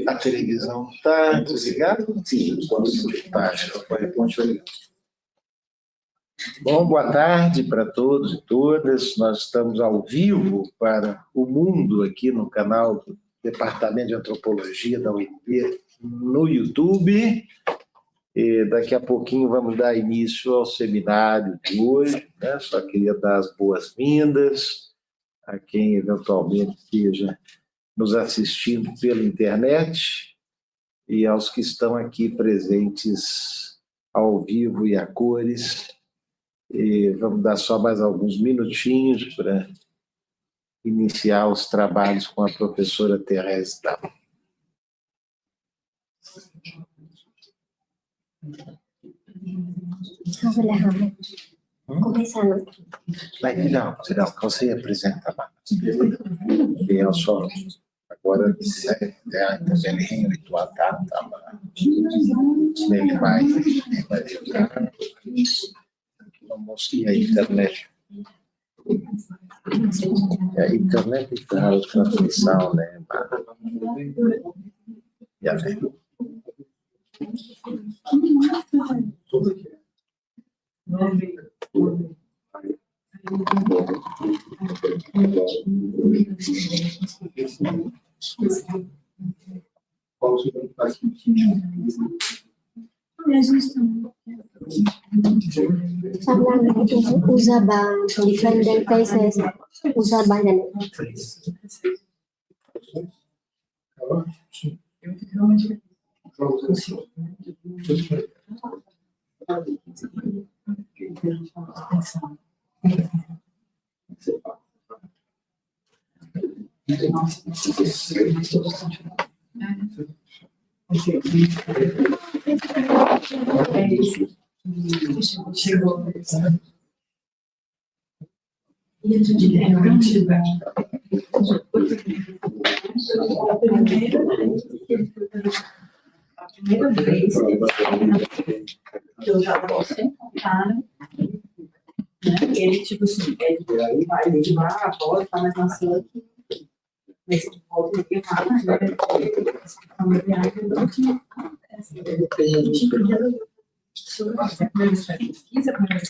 A televisão está desligada? Sim, está. Bom, boa tarde para todos e todas. Nós estamos ao vivo para o mundo aqui no canal do Departamento de Antropologia da Envie no YouTube. E daqui a pouquinho vamos dar início ao seminário de hoje, né? Só queria dar as boas-vindas a quem eventualmente esteja nos assistindo pela internet e aos que estão aqui presentes ao vivo e a cores. E vamos dar só mais alguns minutinhos para iniciar os trabalhos com a professora Therese. Começando. Não, que você apresenta lá. Eu só agora também ritual tá, ele vai ligar. Vamos ir à internet. A internet está a transmissão, né? Já vem. Usava diferentes países, usava A primeira vez que eu já estava sem contar, né? Ele, tipo assim, ele vai levar, volta, mas na sala, nesse volta aqui, né? Familiar, não tinha acontecido. A primeira vez que pesquisa, a primeira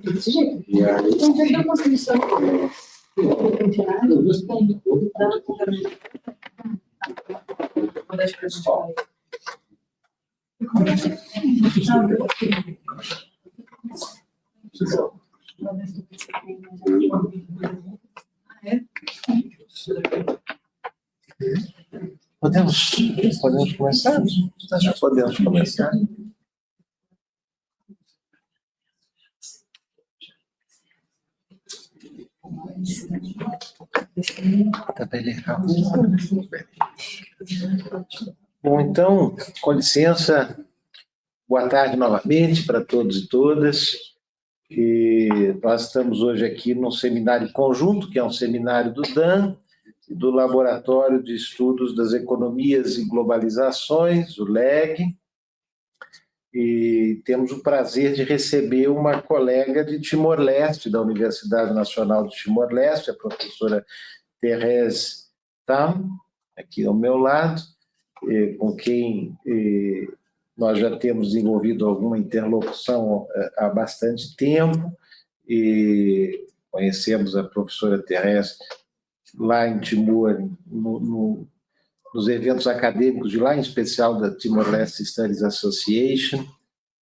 desse jeito. E aí, então, uma solução Podemos começar? Acho que podemos começar. Bom, então, com licença, boa tarde novamente para todos e todas. E nós estamos hoje aqui num seminário conjunto, que é um seminário do DAN, e do Laboratório de Estudos das Economias e Globalizações, o LEG, e temos o prazer de receber uma colega de Timor-Leste, da Universidade Nacional de Timor-Leste, a professora Therese, aqui ao meu lado, com quem nós já temos desenvolvido alguma interlocução há bastante tempo, e conhecemos a professora Therese lá em Timor, nos eventos acadêmicos de lá, em especial da Timor-Leste Studies Association,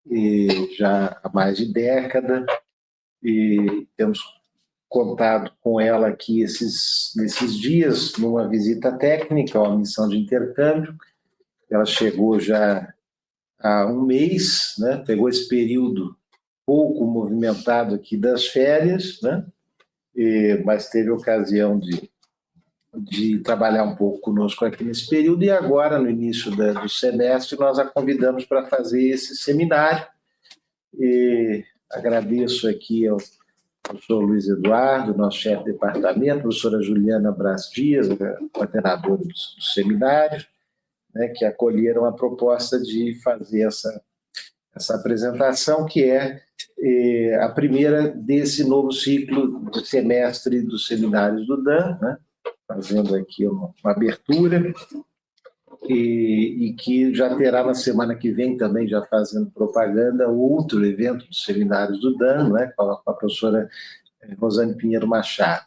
e já há mais de década, e temos contado com ela aqui nesses dias, numa visita técnica, uma missão de intercâmbio. Ela chegou já há um mês, né? Pegou esse período pouco movimentado aqui das férias, né? Mas teve ocasião de de trabalhar um pouco conosco aqui nesse período, e agora, no início do semestre, nós a convidamos para fazer esse seminário. E agradeço aqui ao professor Luiz Eduardo, nosso chefe de departamento, a professora Juliana Braz Dias, a coordenadora do seminário, né, que acolheram a proposta de fazer essa apresentação, que é a primeira desse novo ciclo de semestre dos seminários do DAN, né, fazendo aqui uma abertura, e que já terá na semana que vem também, já fazendo propaganda, outro evento dos seminários do DAN, né, com a professora Rosane Pinheiro Machado.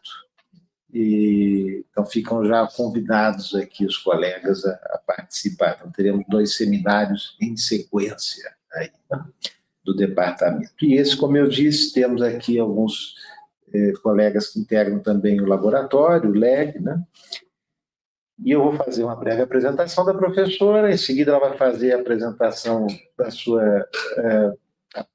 Então, ficam já convidados aqui os colegas a participar. Então, teremos 2 seminários em sequência aí, né, do departamento. E esse, como eu disse, temos aqui alguns colegas que integram também o laboratório, o LEG, né? E eu vou fazer uma breve apresentação da professora, em seguida ela vai fazer a apresentação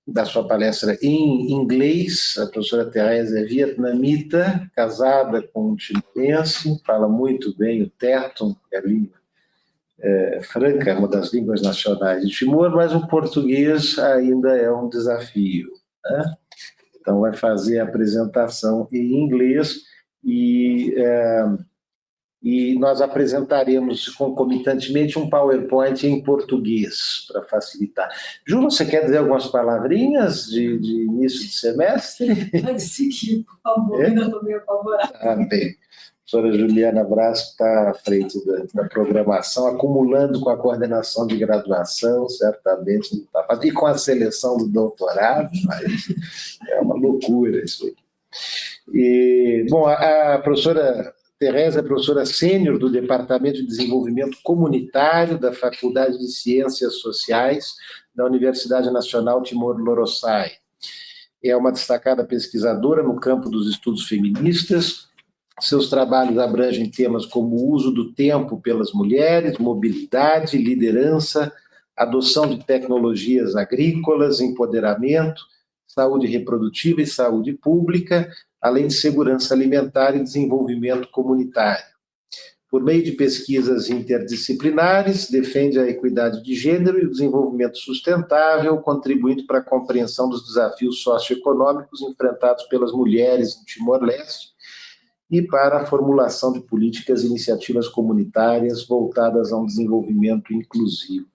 da sua palestra em inglês. A professora Therese é vietnamita, casada com um timorense, fala muito bem o Teton, que é a língua franca, uma das línguas nacionais de Timor, mas o português ainda é um desafio, né? Então, vai fazer a apresentação em inglês e nós apresentaremos concomitantemente um PowerPoint em português, para facilitar. Ju, você quer dizer algumas palavrinhas de início de semestre? Pode seguir, por favor, eu estou meio apavorada. Bem. A professora Juliana Braz está à frente da programação, acumulando com a coordenação de graduação, certamente não está fácil, e com a seleção do doutorado, mas é uma loucura isso aí. Bom, a professora Therese é professora sênior do Departamento de Desenvolvimento Comunitário da Faculdade de Ciências Sociais da Universidade Nacional Timor-Leste. É uma destacada pesquisadora no campo dos estudos feministas. Seus trabalhos abrangem temas como o uso do tempo pelas mulheres, mobilidade, liderança, adoção de tecnologias agrícolas, empoderamento, saúde reprodutiva e saúde pública, além de segurança alimentar e desenvolvimento comunitário. Por meio de pesquisas interdisciplinares, defende a equidade de gênero e o desenvolvimento sustentável, contribuindo para a compreensão dos desafios socioeconômicos enfrentados pelas mulheres em Timor-Leste e para a formulação de políticas e iniciativas comunitárias voltadas a um desenvolvimento inclusivo.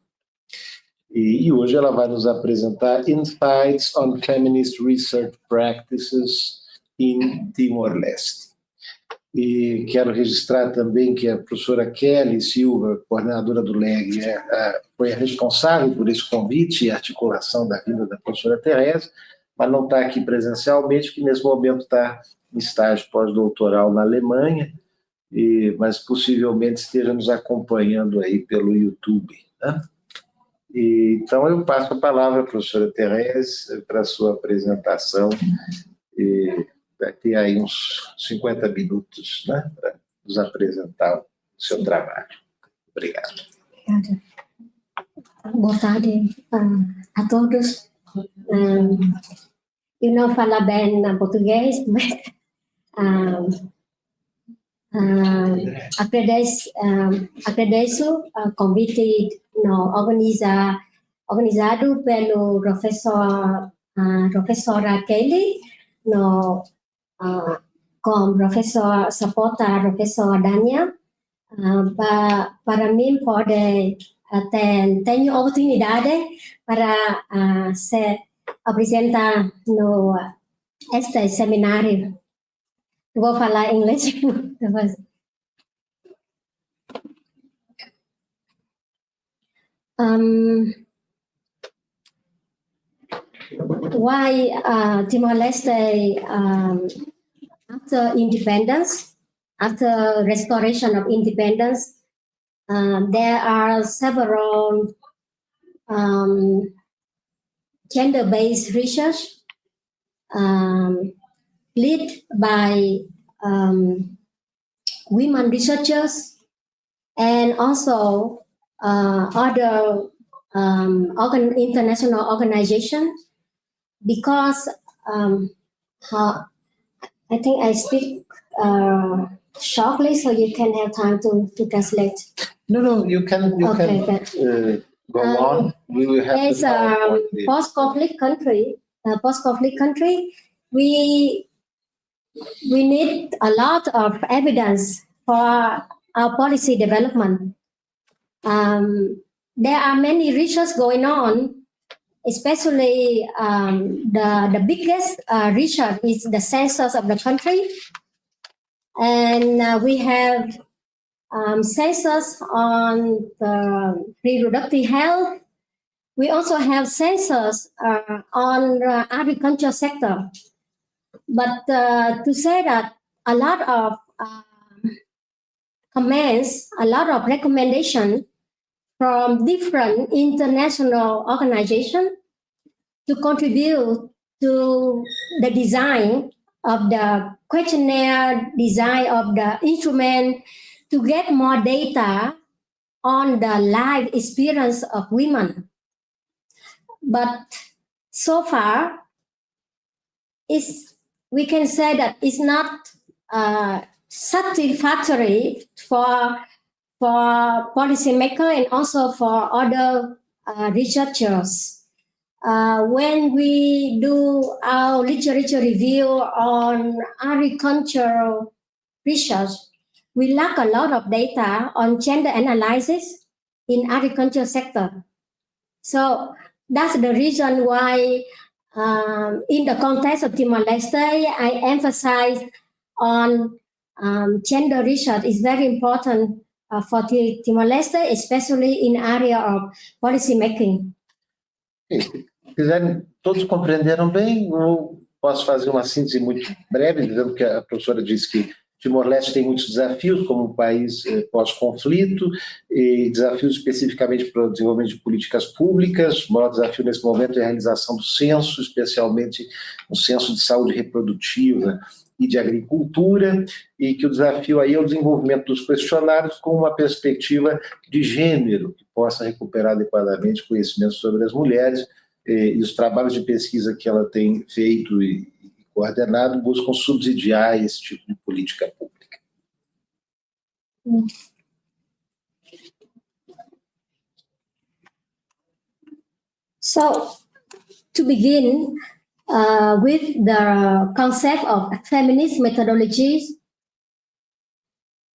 E hoje ela vai nos apresentar Insights on Feminist Research Practices in Timor-Leste. E quero registrar também que a professora Kelly Silva, coordenadora do LEG, foi a responsável por esse convite e articulação da vinda da professora Therese, mas não está aqui presencialmente, que nesse momento está em estágio pós-doutoral na Alemanha, mas possivelmente esteja nos acompanhando aí pelo YouTube, né? Então, eu passo a palavra à professora Therese para a sua apresentação, e vai ter aí uns 50 minutos, né, para nos apresentar o seu trabalho. Obrigado. Obrigada. Boa tarde a todos. Eu não falo bem português, mas agradeço o convite organizado pelo professora Kelly, com professor Sapota, professor Daniel, para mim tenho oportunidade para se apresentar no este seminário. Vou falar inglês. Why Timor-Leste after independence, after restoration of independence, there are several gender-based research led by women researchers and also other international organizations, because I think I speak shortly so you can have time to translate? No, you can go on. We will have As the a PowerPoint. post-conflict country, we need a lot of evidence for our policy development. There are many research going on, especially the biggest research is the census of the country. And we have census on the reproductive health. We also have census on the agriculture sector. But to say that a lot of comments, a lot of recommendations from different international organizations to contribute to the design of the questionnaire, design of the instrument, to get more data on the life experience of women. But so far, we can say that it's not satisfactory for policymakers and also for other researchers. When we do our literature review on agricultural research, we lack a lot of data on gender analysis in agriculture sector. So that's the reason why in the context of Timor-Leste, I emphasize on gender research is very important for Timor-Leste, especially in area of policy making. Se quiserem, todos compreenderam bem, eu posso fazer uma síntese muito breve, dizendo que a professora disse que Timor-Leste tem muitos desafios como um país pós-conflito, e desafios especificamente para o desenvolvimento de políticas públicas. O maior desafio nesse momento é a realização do censo, especialmente o censo de saúde reprodutiva e de agricultura, e que o desafio aí é o desenvolvimento dos questionários com uma perspectiva de gênero, que possa recuperar adequadamente conhecimento sobre as mulheres, e os trabalhos de pesquisa que ela tem feito e coordenado buscam subsidiar esse tipo de política pública. So, to begin with the concept of feminist methodologies,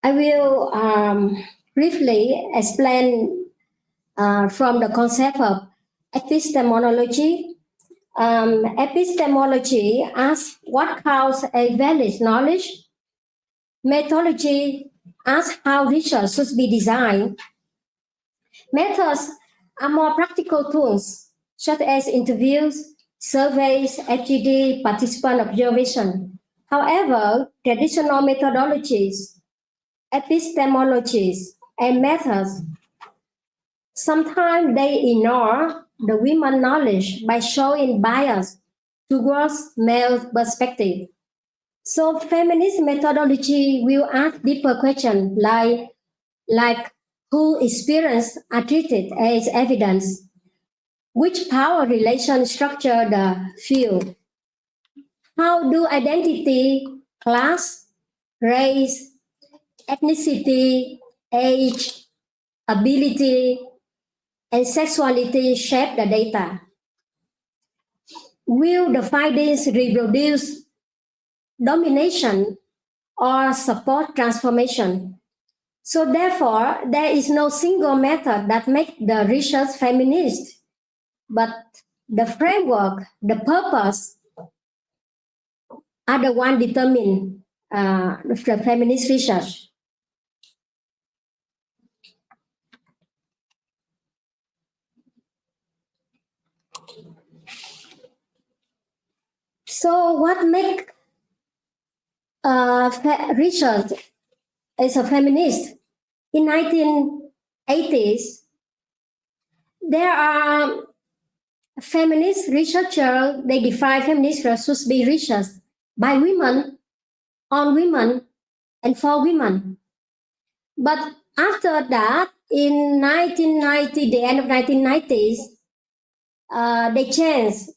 I will briefly explain from the concept of epistemology. Epistemology asks what counts a valid knowledge. Methodology asks how research should be designed. Methods are more practical tools, such as interviews, surveys, FGD, participant observation. However, traditional methodologies, epistemologies, and methods, sometimes they ignore the women knowledge by showing bias towards male perspective. So feminist methodology will ask deeper questions like who experience are treated as evidence, which power relation structure the field, how do identity, class, race, ethnicity, age, ability, and sexuality shape the data. Will the findings reproduce domination or support transformation? So therefore, there is no single method that makes the research feminist, but the framework, the purpose are the one determine the feminist research. So what makes research as a feminist? In 1980s, there are feminist researchers, they define feminist research should be research by women, on women, and for women. But after that, in 1990, the end of 1990s, they changed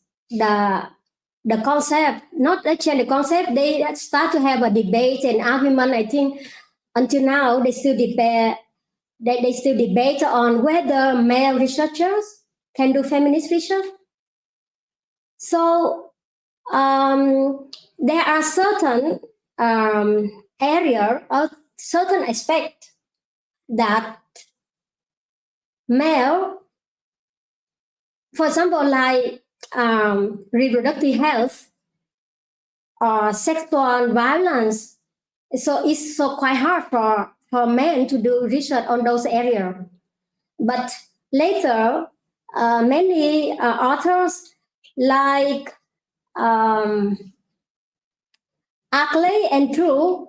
the concept, not change the concept, they start to have a debate and argument. I think until now they still debate. They still debate on whether male researchers can do feminist research. So there are certain area or certain aspect that male, for example, like reproductive health or sexual violence, so it's so quite hard for men to do research on those areas. But later, many authors like Ackley and True,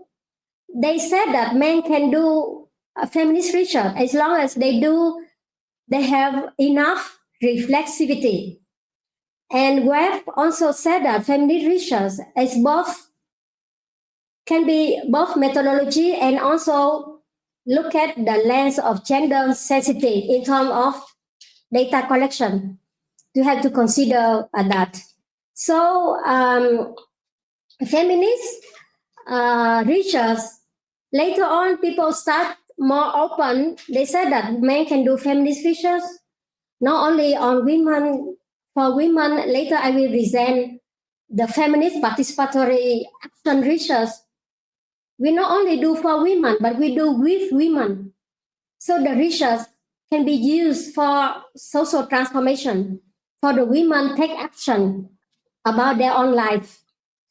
they said that men can do feminist research as long as they have enough reflexivity. And Webb also said that feminist research is can be both methodology and also look at the lens of gender sensitive in terms of data collection. You have to consider that. So feminist research, later on people start more open. They said that men can do feminist research, not only on women. For women, later I will present the feminist participatory action research. We not only do for women, but we do with women. So the research can be used for social transformation, for the women take action about their own life.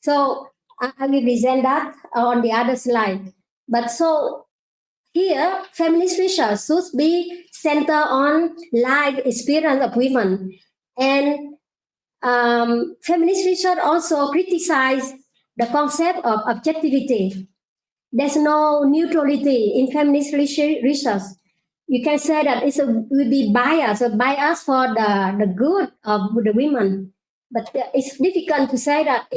So I will present that on the other slide. But so here, feminist research should be centered on life experience of women. And feminist research also criticize the concept of objectivity. There's no neutrality in feminist research. You can say that it will be biased, a bias for the good of the women. But it's difficult to say that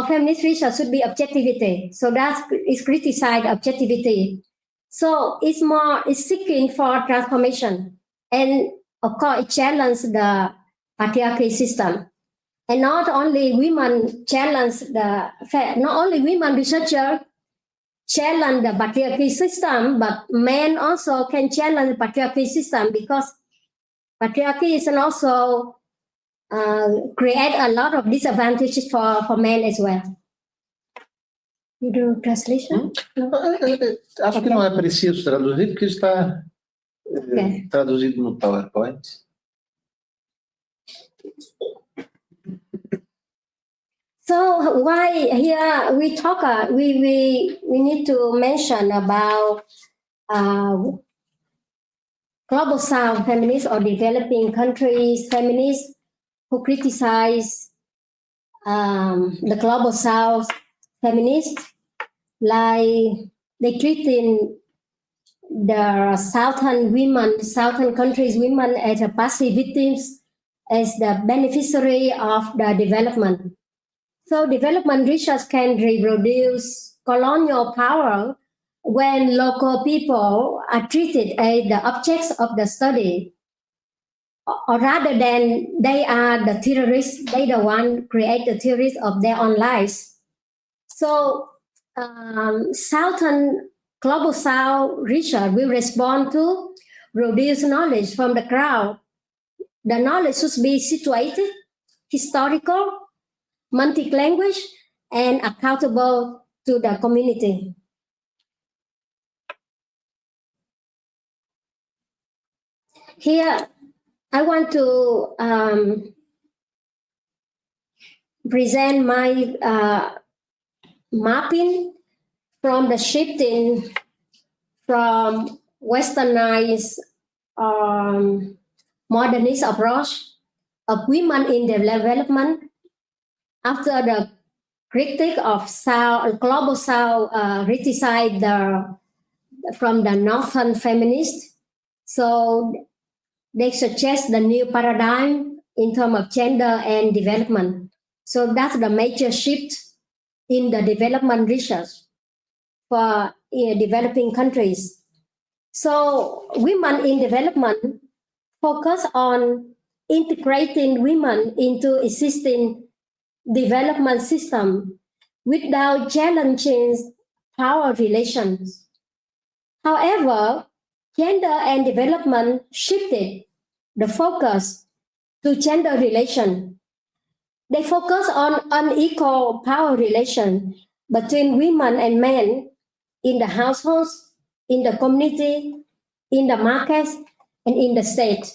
feminist research should be objectivity. So that is criticize objectivity. So it's seeking for transformation. And of course, it challenges the patriarchy system. And not only women researchers challenge the patriarchy system, but men also can challenge the patriarchy system because patriarchy is also create a lot of disadvantages for men as well. You do translation? Acho que não é preciso traduzir, porque está traduzido no PowerPoint. So why here we talk? We need to mention about global South feminists or developing countries feminists who criticize the global South feminists, like they treating the Southern countries women as a passive victims, as the beneficiary of the development. So development research can reproduce colonial power when local people are treated as the objects of the study, or rather than they are the terrorists, they the one create the theories of their own lives. So global South research will respond to produce knowledge from the crowd. The knowledge should be situated, historical, multi-language, and accountable to the community. Here, I want to present my mapping from the shifting from westernized modernist approach of women in development after the critique of global South criticized from the Northern feminists. So they suggest the new paradigm in terms of gender and development. So that's the major shift in the development research for developing countries. So women in development focus on integrating women into existing development system without challenging power relations. However, gender and development shifted the focus to gender relation. They focus on unequal power relation between women and men in the households, in the community, in the markets, and in the state.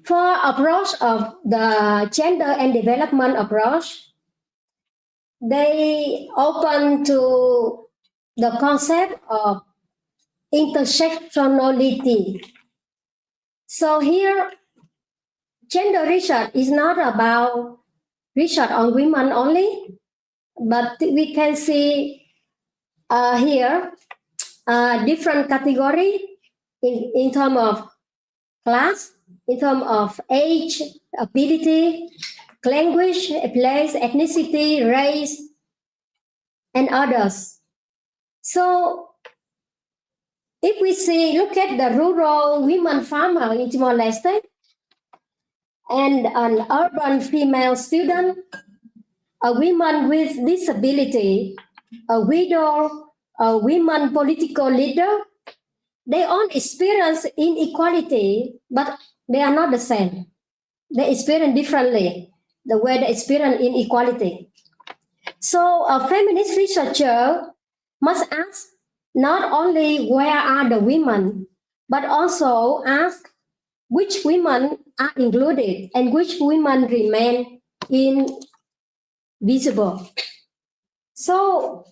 For approach of the gender and development approach, they open to the concept of intersectionality. So here, gender research is not about research on women only, but we can see here different category in terms of class, in terms of age, ability, language, place, ethnicity, race, and others. So if we look at the rural women farmer in Timor-Leste and an urban female student, a woman with disability, a widow, a women political leader, they all experience inequality, but they are not the same. They experience differently, the way they experience inequality. So a feminist researcher must ask not only where are the women, but also ask which women are included and which women remain invisible. So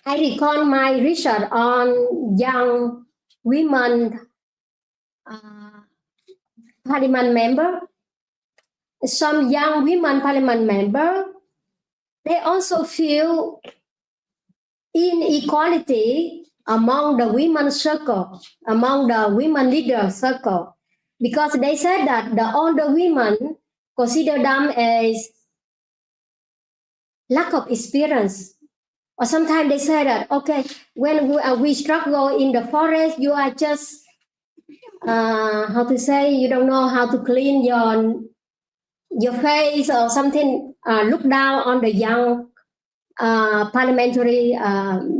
I recall my research on young women parliament member. Some young women parliament member, they also feel inequality among the women circle, among the women leader circle, because they said that the older women consider them as lack of experience. Or sometimes they say that, okay, when we struggle in the forest, you are just, how to say, you don't know how to clean your face or something, look down on the young parliamentary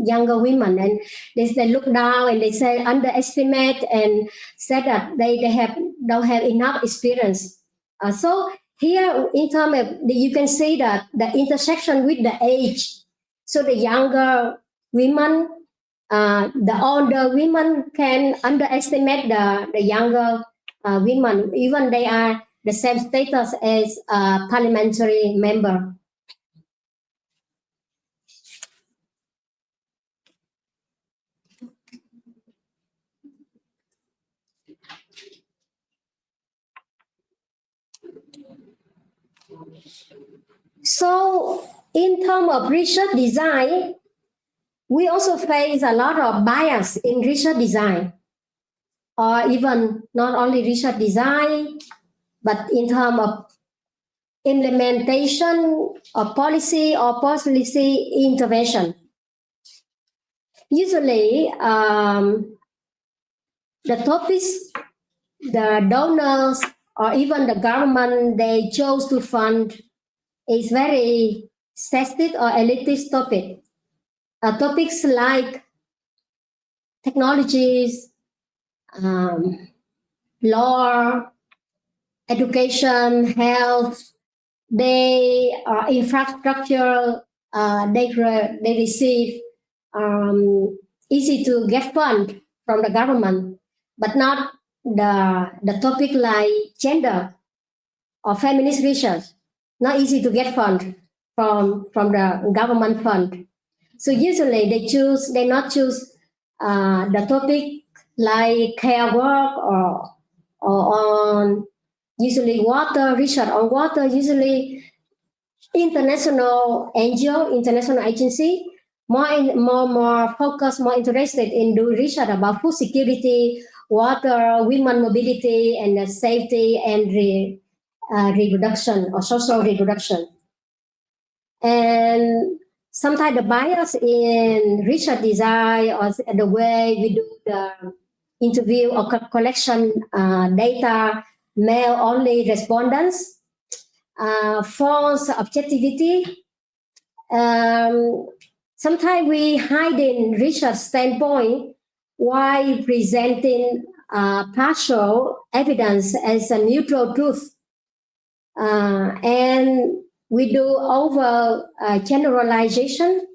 younger women, and they look down and they say underestimate and say that they don't have enough experience. So here in terms of you can see that the intersection with the age. So the younger women, the older women can underestimate the younger women, even they are the same status as a parliamentary member. So in terms of research design, we also face a lot of bias in research design, or even not only research design, but in terms of implementation of policy or policy intervention. Usually, the topics, the donors, or even the government they chose to fund is very sexist or elitist topic. Topics like technologies, law, education, health, infrastructure, they receive easy to get fund from the government, but not the topic like gender or feminist research, not easy to get fund from the government fund. So usually they not choose the topic like care work or on usually water, research on water, usually international NGO, international agency, more focused, more interested in doing research about food security, water, women mobility, and safety and reproduction or social reproduction. And sometimes the bias in research design or the way we do the interview or collection data, male-only respondents, false objectivity. Sometimes we hide in research standpoint while presenting partial evidence as a neutral truth. And we do over generalization,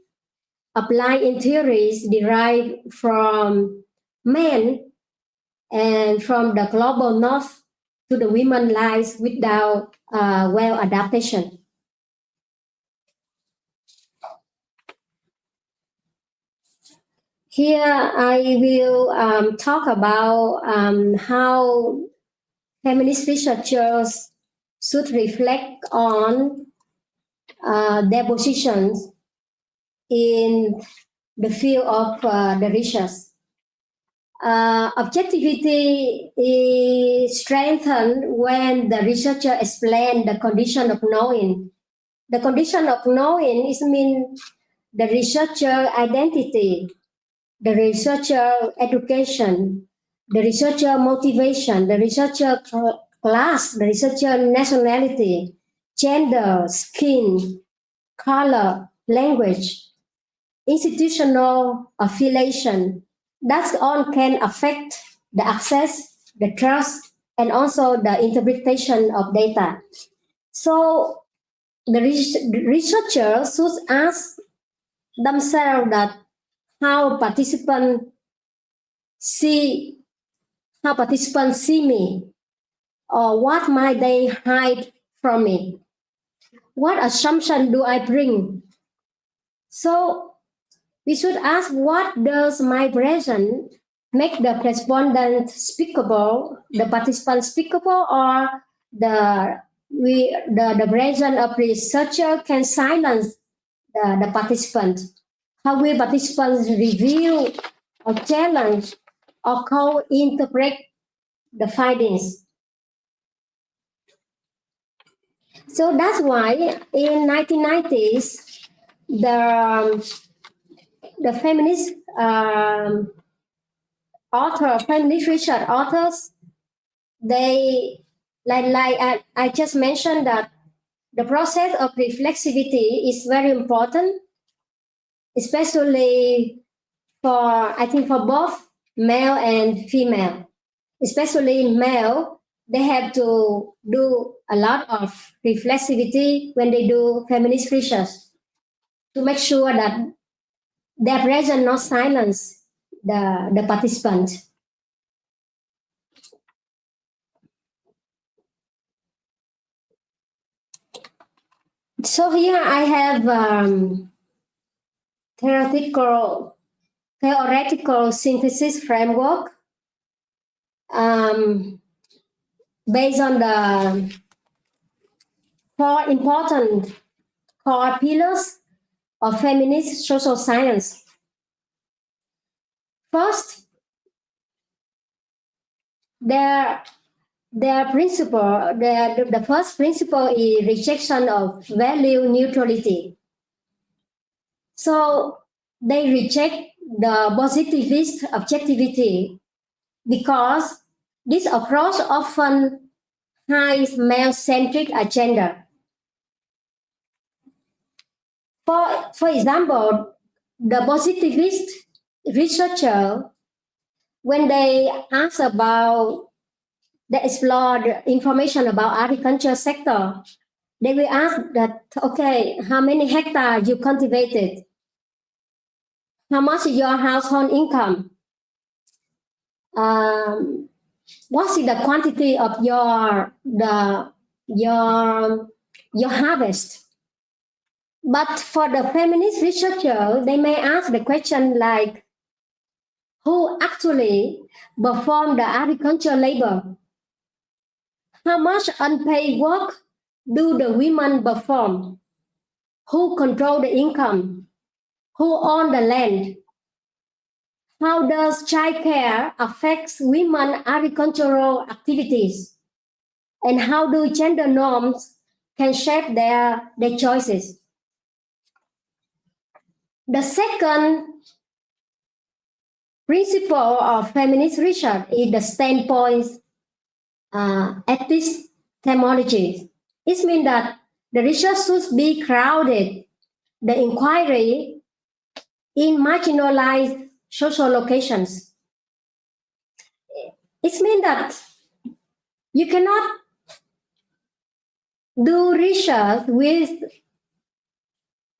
applying theories derived from men and from the global north to the women's lives without well adaptation. Here I will talk about how feminist researchers should reflect on their positions in the field of the research. Objectivity is strengthened when the researcher explains the condition of knowing. The condition of knowing is mean the researcher identity, the researcher education, the researcher motivation, the researcher class, the researcher nationality, gender, skin, color, language, institutional affiliation. That all can affect the access, the trust, and also the interpretation of data. So the researchers should ask themselves that how participants see me, or what might they hide from me? What assumption do I bring? So we should ask, what does my presence make the respondent speakable, the participant speakable, or the presence of researcher can silence the participant? How will participants review or challenge or co-interpret the findings? So that's why in 1990s, the feminist feminist research authors, they like I just mentioned that the process of reflexivity is very important, especially for both male and female. Especially male, they have to do a lot of reflexivity when they do feminist research to make sure that their presence not silence the participant. So here I have theoretical synthesis framework based on the 4 important core pillars of feminist social science. First, the first principle is rejection of value neutrality. So they reject the positivist objectivity because this approach often hides male-centric agenda. For example, the positivist researcher, when they ask about, they explore the information about agriculture sector, they will ask that, okay, how many hectares you cultivated? How much is your household income? What is the quantity of your harvest? But for the feminist researcher, they may ask the question like, who actually performed the agricultural labor? How much unpaid work do the women perform? Who control the income? Who own the land? How does childcare affect women agricultural activities? And how do gender norms can shape their choices? The second principle of feminist research is the standpoint epistemology. it means that the research should be crowded, the inquiry in marginalized social locations. It means that you cannot do research with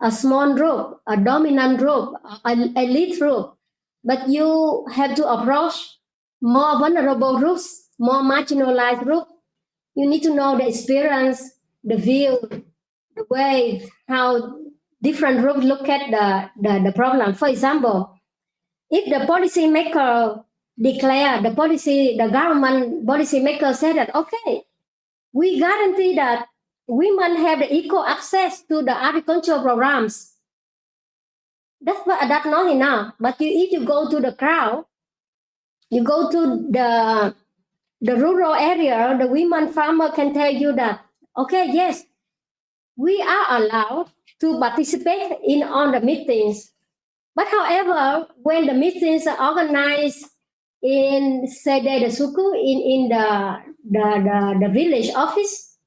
a small group, a dominant group, an elite group, but you have to approach more vulnerable groups, more marginalized groups. You need to know the experience, the view, the way how different groups look at the problem. For example, if the policymaker declare the policy, the government policymaker said that, okay, we guarantee that women have the equal access to the agricultural programs. That's not enough. But if you go to the crowd, you go to the rural area, the women farmer can tell you that, okay, yes, we are allowed to participate in all the meetings. But however, when the meetings are organized in Sede de Suku, in the village office,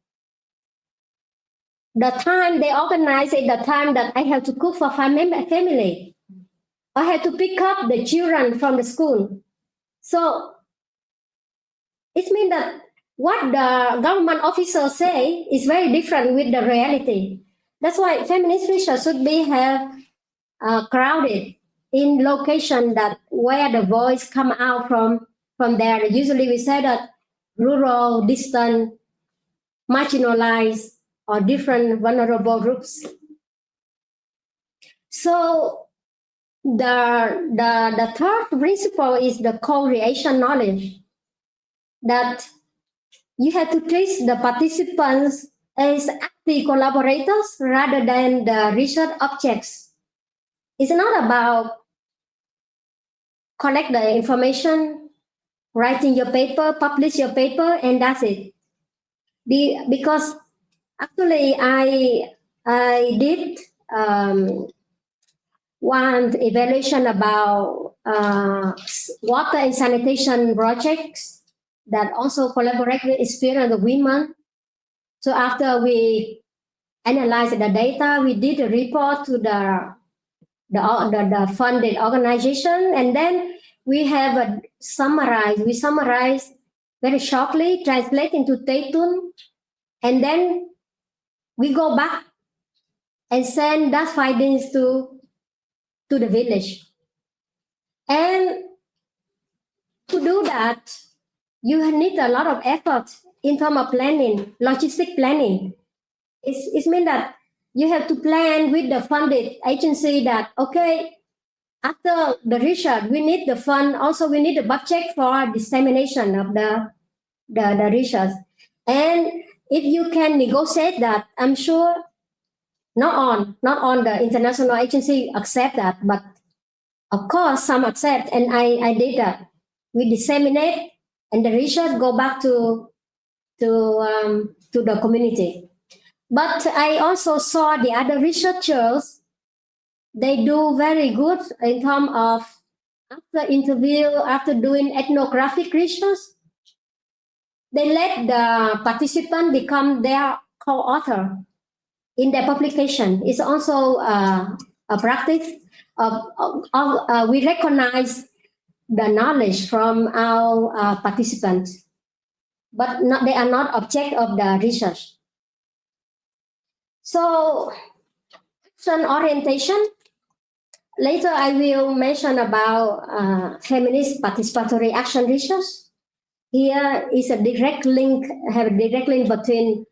the time they organize it, the time that I have to cook for family, I have to pick up the children from the school. So it means that what the government officers say is very different with the reality. That's why feminist research should be crowded in location that where the voice come out from there. Usually we say that rural, distant, marginalized, or different vulnerable groups. So the third principle is the co-creation knowledge, that you have to treat the participants as active collaborators rather than the research objects. It's not about collect the information, writing your paper, publish your paper, and that's it. Because actually, I did one evaluation about water and sanitation projects that also collaborate with experience of women. So after we analyzed the data, we did a report to the funded organization, and then we have a summarize. We summarize very shortly, translate into Teitun, and then we go back and send that findings to the village. And to do that, you need a lot of effort in terms of planning, logistic planning. It means that you have to plan with the funded agency that, okay, after the research, we need the fund. Also, we need the budget for dissemination of the research. And if you can negotiate that, I'm sure not on the international agency accept that, but of course some accept, and I did that. We disseminate, and the research go back to the community. But I also saw the other researchers, they do very good in terms of after interview, after doing ethnographic research, they let the participant become their co-author in their publication. It's also a practice of we recognize the knowledge from our participants, but they are not object of the research. So, action orientation. Later, I will mention about feminist participatory action research. Here is a direct link, have a direct link between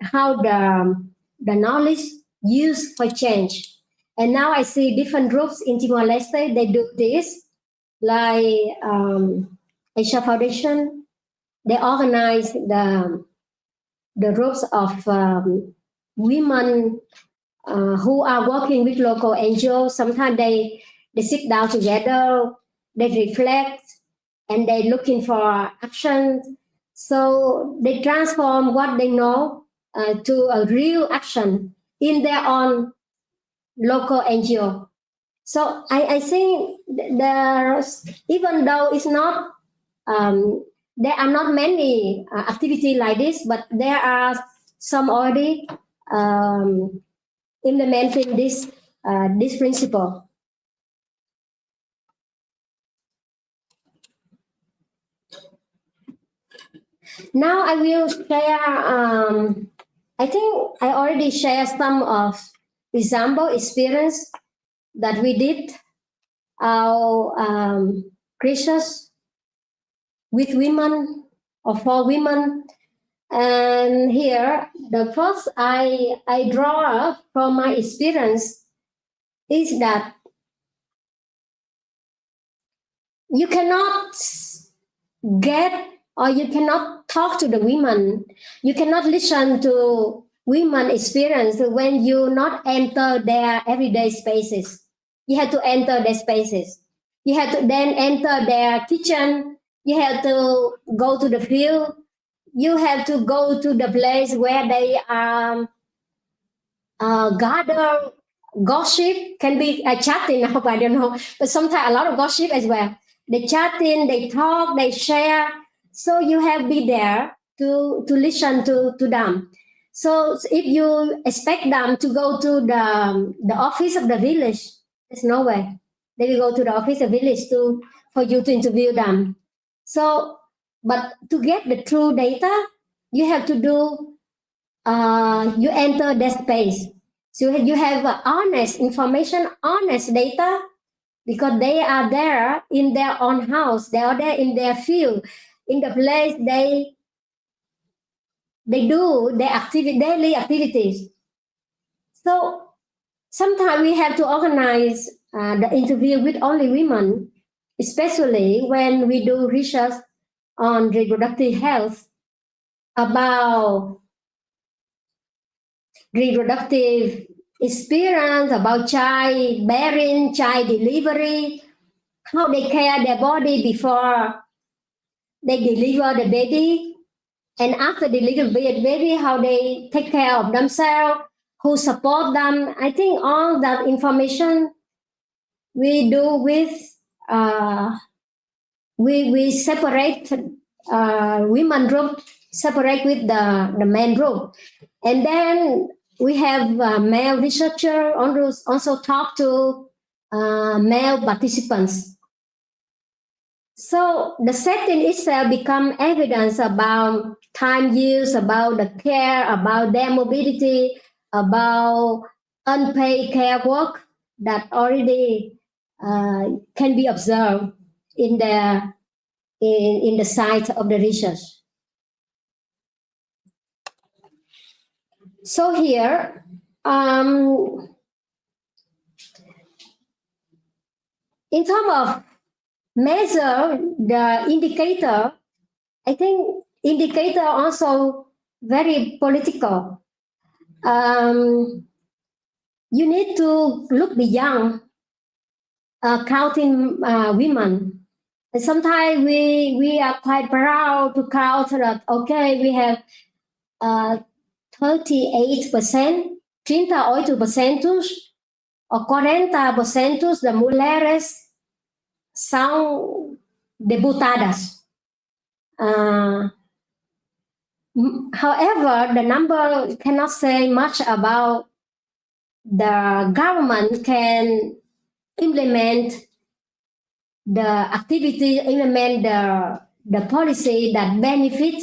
how the knowledge used for change. And now I see different groups in Timor-Leste, they do this, like Asia Foundation, they organize the groups of women who are working with local NGOs. Sometimes they sit down together, they reflect, and they're looking for action. So they transform what they know to a real action in their own local NGO. So I think even though it's not there are not many activities like this, but there are some already implementing this principle. Now I will share. I think I already shared some of example experience that we did our research with women or for women. And here, the first I draw from my experience is that you cannot get or you cannot talk to the women. You cannot listen to women experience when you not enter their everyday spaces. You have to enter their spaces. You have to then enter their kitchen. You have to go to the field. You have to go to the place where they gather gossip. Can be chatting, I hope, I don't know, but sometimes a lot of gossip as well. They chatting, they talk, they share. So you have to be there to listen to them. So if you expect them to go to the office of the village, there's no way. They will go to the office of the village for you to interview them. So, but to get the true data, you have to do, you enter that space. So you have honest information, honest data, because they are there in their own house. They are there in their field, in the place they do their daily activities. So sometimes we have to organize the interview with only women, especially when we do research on reproductive health about reproductive experience, about childbearing, child delivery, how they care their body before they deliver the baby, and after deliver the baby, how they take care of themselves, who support them. I think all that information we do with, we separate women group, separate with the men group. And then we have male researcher also talk to male participants. So the setting itself become evidence about time use, about the care, about their mobility, about unpaid care work that already can be observed in the site of the research. So here, in terms of measure the indicator, I think indicator also very political. You need to look beyond counting women. And sometimes we are quite proud to count that, okay, we have 38%, 38% o 40% de mulheres são deputadas. However, the number cannot say much about the government can implement the activity, implement the policy that benefit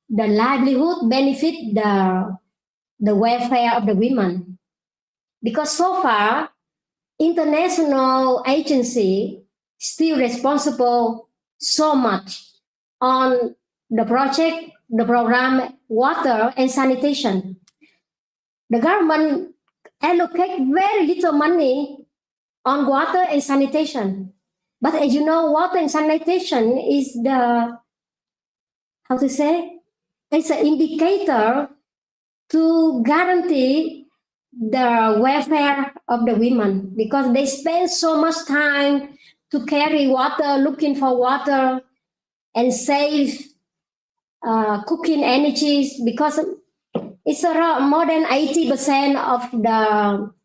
the livelihood, benefit the welfare of the women. Because so far, international agency still responsible so much on the project, the program, water and sanitation. The government allocate very little money on water and sanitation. But as you know, water and sanitation is it's an indicator to guarantee the welfare of the women, because they spend so much time to carry water, looking for water, and save cooking energies, because it's around more than 80% of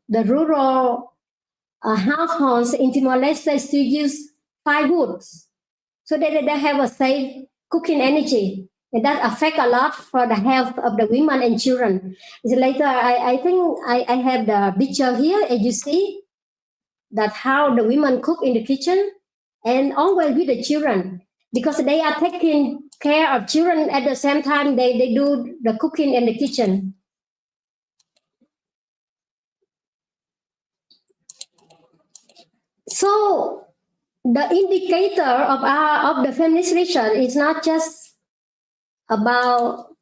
the rural households in Timor-Leste still use firewood. So they have a safe cooking energy. And that affect a lot for the health of the women and children. Later, I think I have the picture here, as you see, that how the women cook in the kitchen and always with the children, because they are taking care of children at the same time they do the cooking in the kitchen. So the indicator of the feminist research is not just about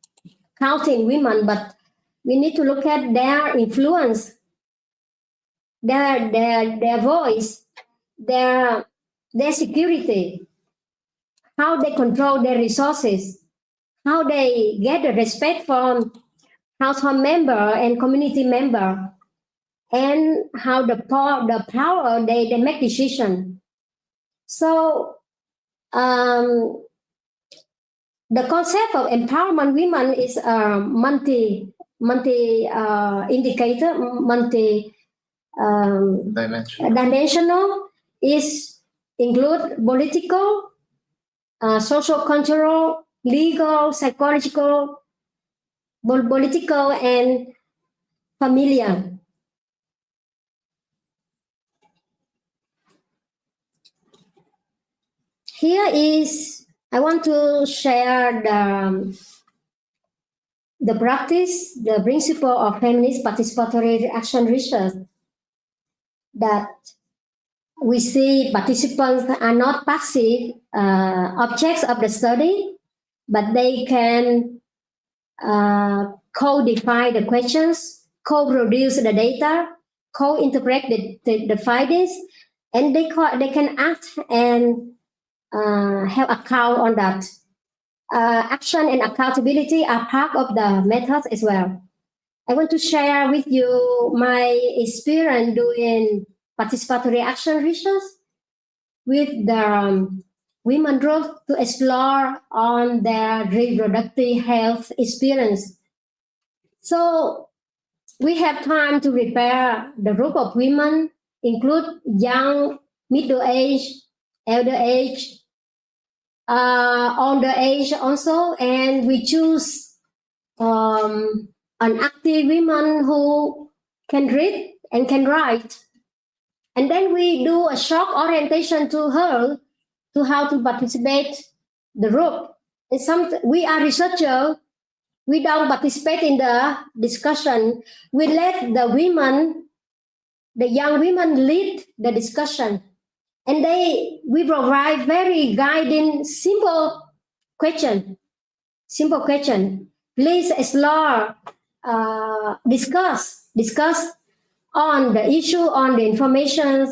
counting women, but we need to look at their influence, their voice, their security, how they control their resources, how they get the respect from household member and community member, and how the power they make decision. So the concept of empowerment women is multi indicator, dimensional. Is include political, social, cultural, legal, psychological, political, and familiar. Here is, I want to share the practice, the principle of feminist participatory action research, that we see participants are not passive objects of the study, but they can co-define the questions, co-produce the data, co-interpret the findings, and they can act and have account on that. Action and accountability are part of the methods as well. I want to share with you my experience doing participatory action research with the women group to explore on their reproductive health experience. So we have time to prepare the group of women, include young, middle age, elder age, older age also, and we choose an active women who can read and can write. And then we do a short orientation to her to how to participate the group. And we are researchers, we don't participate in the discussion. We let the women, the young women lead the discussion. And we provide very guiding, simple question. Please explore, discuss on the issue, on the information,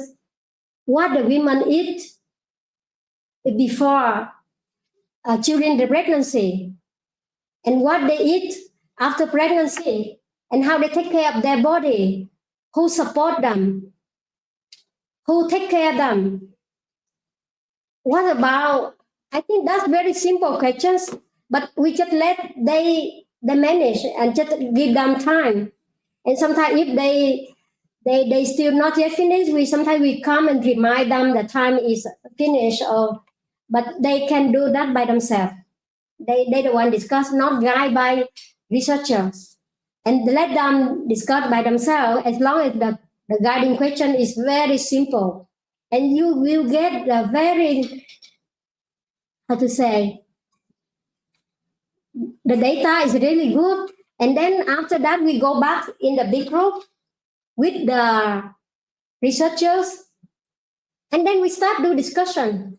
what the women eat before during the pregnancy, and what they eat after pregnancy, and how they take care of their body, who support them, who take care of them. What about, I think that's very simple questions, but we just let they manage and just give them time. And sometimes if they still not yet finished, sometimes we come and remind them the time is finished, but they can do that by themselves. They the one discuss, not guided by researchers. And let them discuss by themselves as long as the guiding question is very simple. And you will get a very, how to say, the data is really good. And then after that, we go back in the big group with the researchers. And then we start do discussion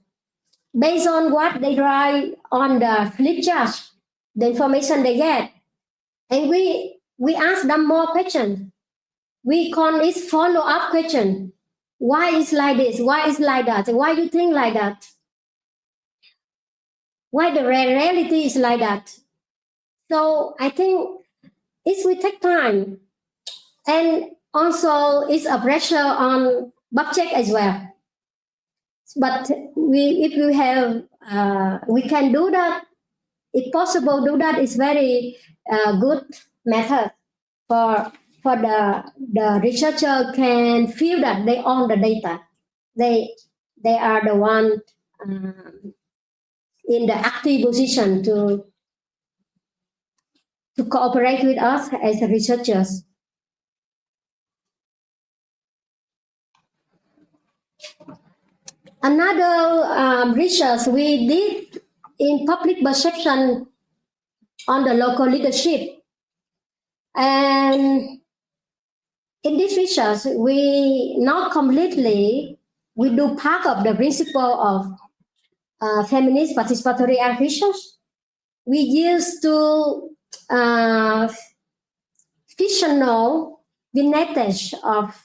based on what they write on the flip chart, the information they get. And we ask them more questions. We call it follow-up question. Why is like this? Why is like that? Why you think like that? Why the reality is like that? So I think it will take time. And also it's a pressure on subject as well. But if we have, we can do that. If possible, do that is very good method for the researcher can feel that they own the data. They are the one in the active position to cooperate with us as researchers. Another research we did in public perception on the local leadership. And in this research, we not completely, we do part of the principle of feminist participatory art research. We used to fictional vignettes of,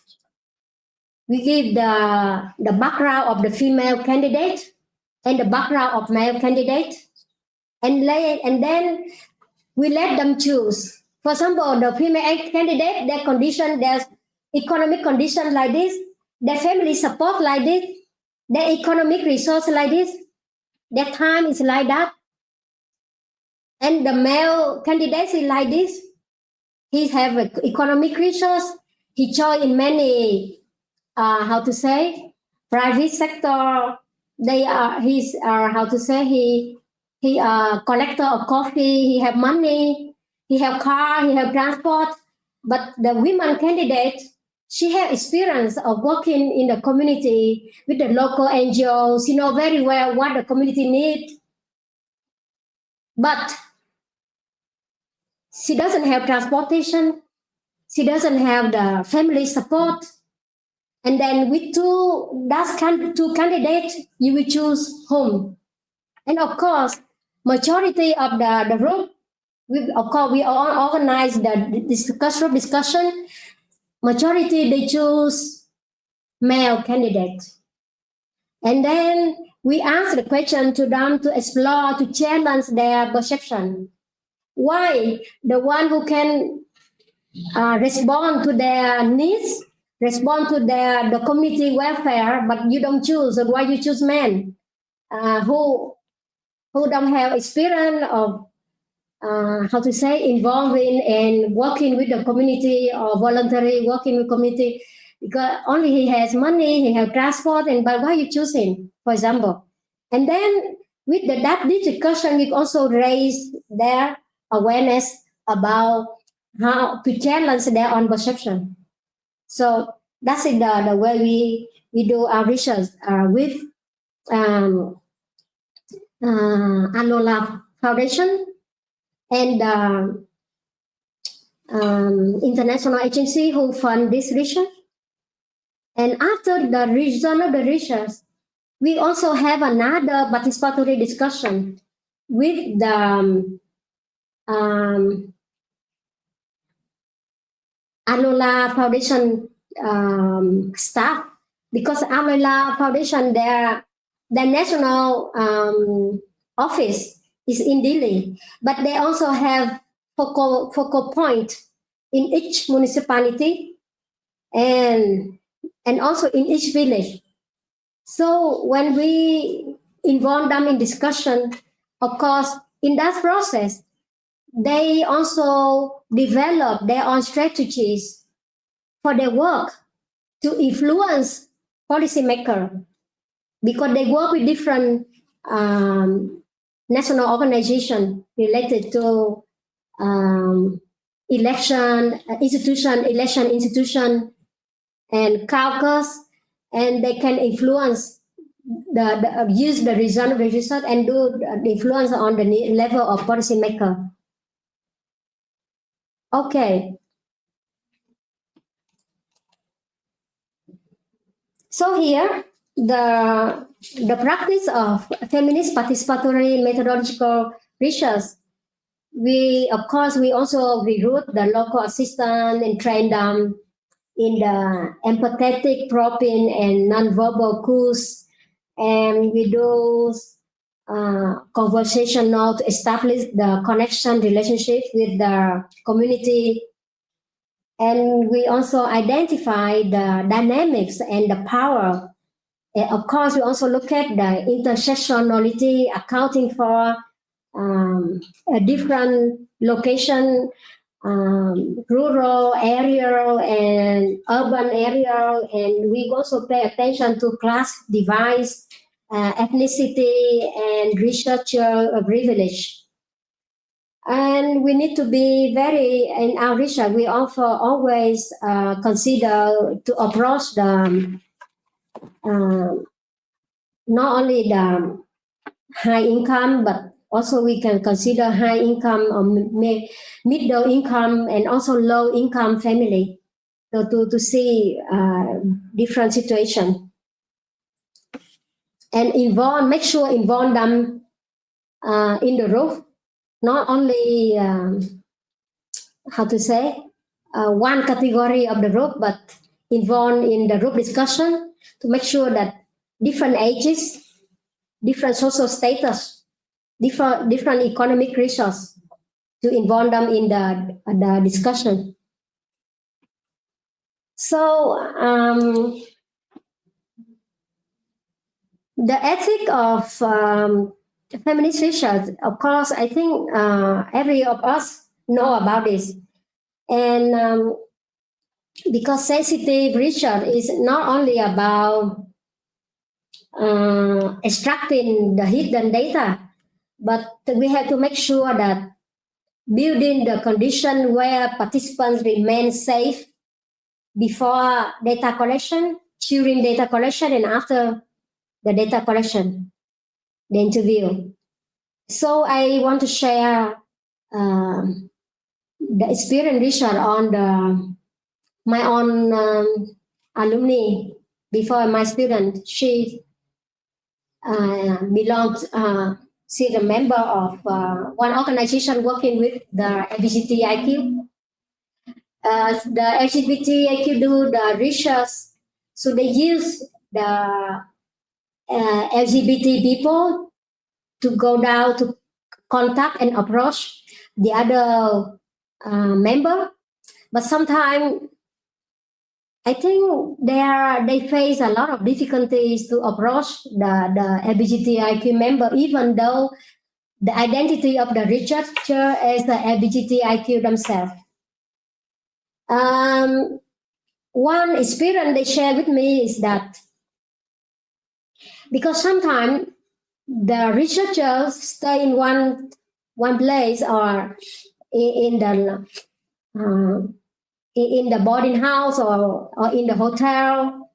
we give the background of the female candidate and the background of male candidate, and then we let them choose. For example, the female candidate, their condition, their economic condition like this, their family support like this, their economic resource like this, their time is like that. And the male candidate is like this. He have economic resource. He join in many, private sector. They are, he's, he collector of coffee. He have money. He have car, he have transport, but the women candidate, she have experience of working in the community with the local NGOs. She know very well what the community need, but she doesn't have transportation. She doesn't have the family support. And then with two candidates, you will choose whom. And of course, majority of the group, we all organize the discussion. Majority, they choose male candidates. And then we ask the question to them to explore, to challenge their perception. Why the one who can respond to their needs, respond to the community welfare, but you don't choose, and why you choose men who don't have experience of involving and working with the community or voluntary working with community, because only he has money, he has transport, and but why you choose him, for example. And then with that discussion, we also raise their awareness about how to challenge their own perception. So that's the way we do our research with Alola Foundation and international agency who fund this research. And after the result of the research, we also have another participatory discussion with the Alola Foundation staff, because Alola Foundation, their national office is in Delhi, but they also have focal point in each municipality and also in each village. So when we involve them in discussion, of course, in that process, they also develop their own strategies for their work to influence policymakers, because they work with different national organizations related to election institution, and caucus, and they can influence use the result of the research and do the influence on the level of policymaker. Okay. So here, the practice of feminist participatory methodological research, we also recruit the local assistant and train them in the empathetic, propping, and nonverbal course, and we do conversational to establish the connection relationship with the community. And we also identify the dynamics and the power. Of course, we also look at the intersectionality, accounting for a different location, rural area and urban area, and we also pay attention to class divides ethnicity and researcher privilege. And we need to be very, in our research, we also always consider to approach the, not only the high income, but also we can consider high income or middle income and also low income family. So to see different situation. And make sure involve them in the group, not only, one category of the group, but involved in the group discussion to make sure that different ages, different social status, different economic resources, to involve them in the discussion. So the ethic of feminist research, of course, I think every of us know about this. And because sensitive research is not only about extracting the hidden data, but we have to make sure that building the condition where participants remain safe before data collection, during data collection, and after the data collection, the interview. So I want to share the experience research on my own alumni before my student. She belongs, she's a member of one organization working with the LGBTIQ. The LGBTIQ do the research, so they use the LGBT people to go down to contact and approach the other member. But sometimes I think they face a lot of difficulties to approach the LGBTIQ member, even though the identity of the researcher is the LGBTIQ themselves. One experience they share with me is that because sometimes the researchers stay in one place or in the boarding house or in the hotel,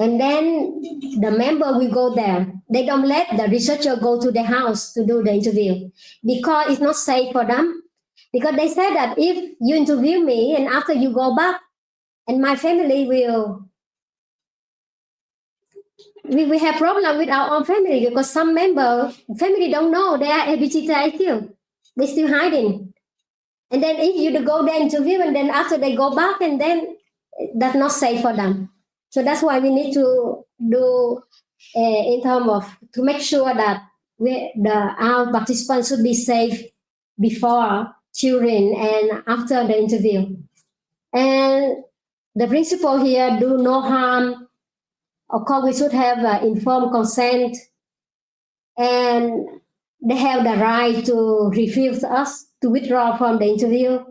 and then the member will go there. They don't let the researcher go to the house to do the interview because it's not safe for them. Because they said that if you interview me and after you go back, and my family we have problem with our own family because some family don't know they are LGBTIQ. They're still hiding. And then if you go there interview and then after they go back, and then that's not safe for them. So that's why we need to do in terms of to make sure that our participants should be safe before, during, and after the interview. And the principle here, do no harm. Of course, we should have informed consent, and they have the right to refuse us to withdraw from the interview.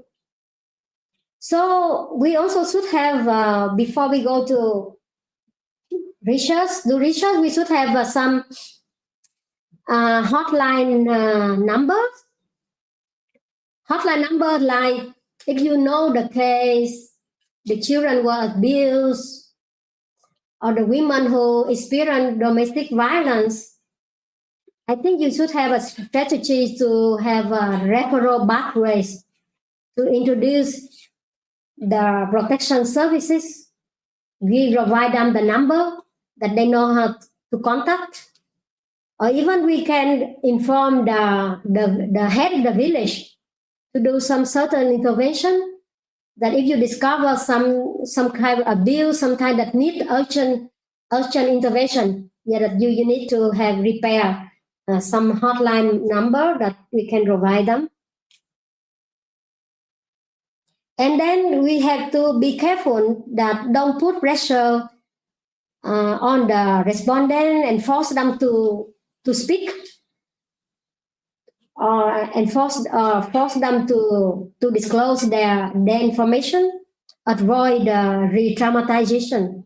So we also should have, before we go to research, we should have some hotline numbers. Hotline number, like if you know the case, the children were abused, or the women who experience domestic violence, I think you should have a strategy to have a referral pathways to introduce the protection services. We provide them the number that they know how to contact, or even we can inform the head of the village to do some certain intervention. That if you discover some kind of abuse, some kind that need urgent intervention, that you need to have repair some hotline number that we can provide them. And then we have to be careful that don't put pressure on the respondent and force them to speak, and force them to disclose their information, avoid re-traumatization.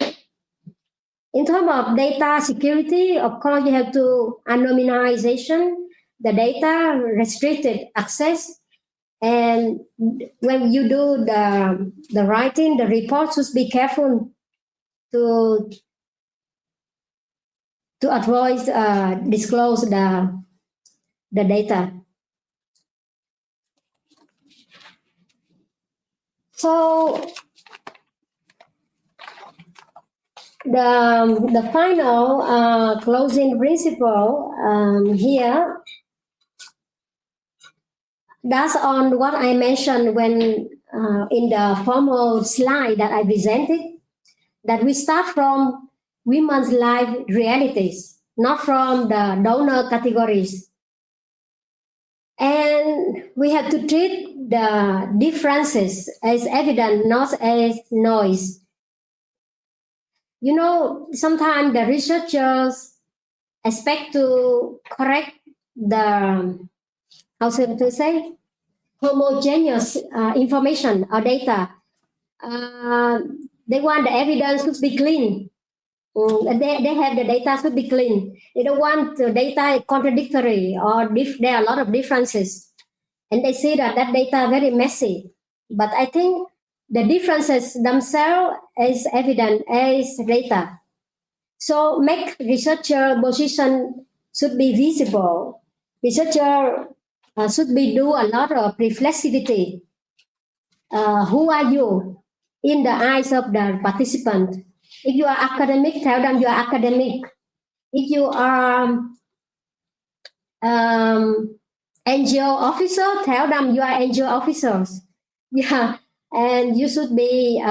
In terms of data security, of course, you have to anonymization the data, restricted access, and when you do the writing, the report, should be careful to avoid disclose the data. So the final closing principle here, that's on what I mentioned when in the formal slide that I presented, that we start from women's life realities, not from the donor categories. And we have to treat the differences as evident, not as noise. You know, sometimes the researchers expect to correct the, how should I say, homogeneous information or data. They want the evidence to be clean. They have the data to be clean. They don't want the data contradictory or there are a lot of differences. And they see that data very messy. But I think the differences themselves is evident as data. So make researcher position should be visible. Researcher should be do a lot of reflexivity. Who are you in the eyes of the participant? If you are academic, tell them you are academic. If you are NGO officer, tell them you are NGO officers. Yeah, and you should be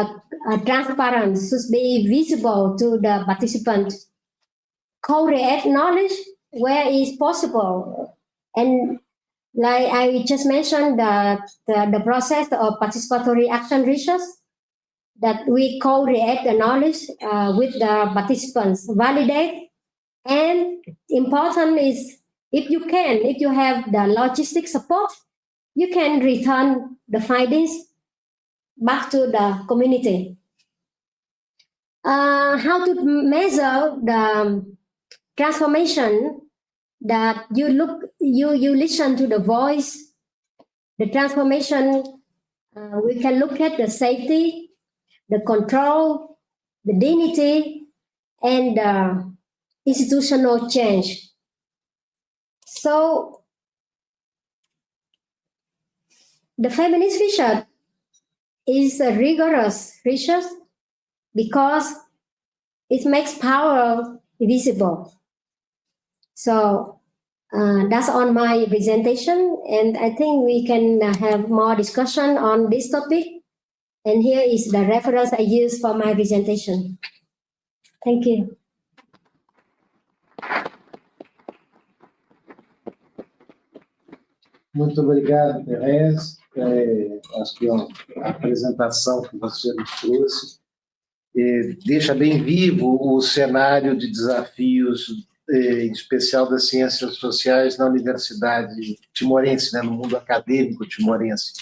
transparent, should be visible to the participant. Co-create knowledge where is possible. And like I just mentioned, the process of participatory action research, that we co-create the knowledge with the participants, validate, and important is if you have the logistic support, you can return the findings back to the community. How to measure the transformation, that you listen to the voice, the transformation, we can look at the safety, the control, the dignity, and institutional change. So the feminist research is a rigorous research because it makes power visible. So that's on my presentation, and I think we can have more discussion on this topic. And here is the reference I use for my presentation. Thank you. Muito obrigado, Therese. Acho que a apresentação que você nos trouxe deixa bem vivo o cenário de desafios, em especial das ciências sociais na Universidade Timorense, né, no mundo acadêmico timorense.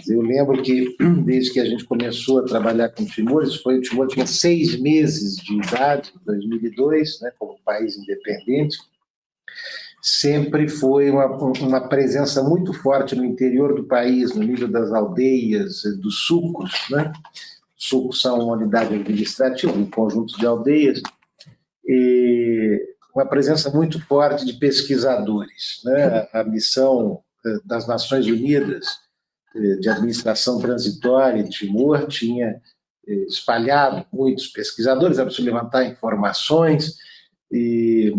Eu lembro que, desde que a gente começou a trabalhar com o Timor, o Timor tinha 6 meses de idade, em 2002, né, como país independente, sempre foi uma presença muito forte no interior do país, no nível das aldeias, dos sucos, né? Sucos são uma unidade administrativa, um conjunto de aldeias, e uma presença muito forte de pesquisadores, né? A missão das Nações Unidas de administração transitória em Timor tinha espalhado muitos pesquisadores, era preciso levantar informações, e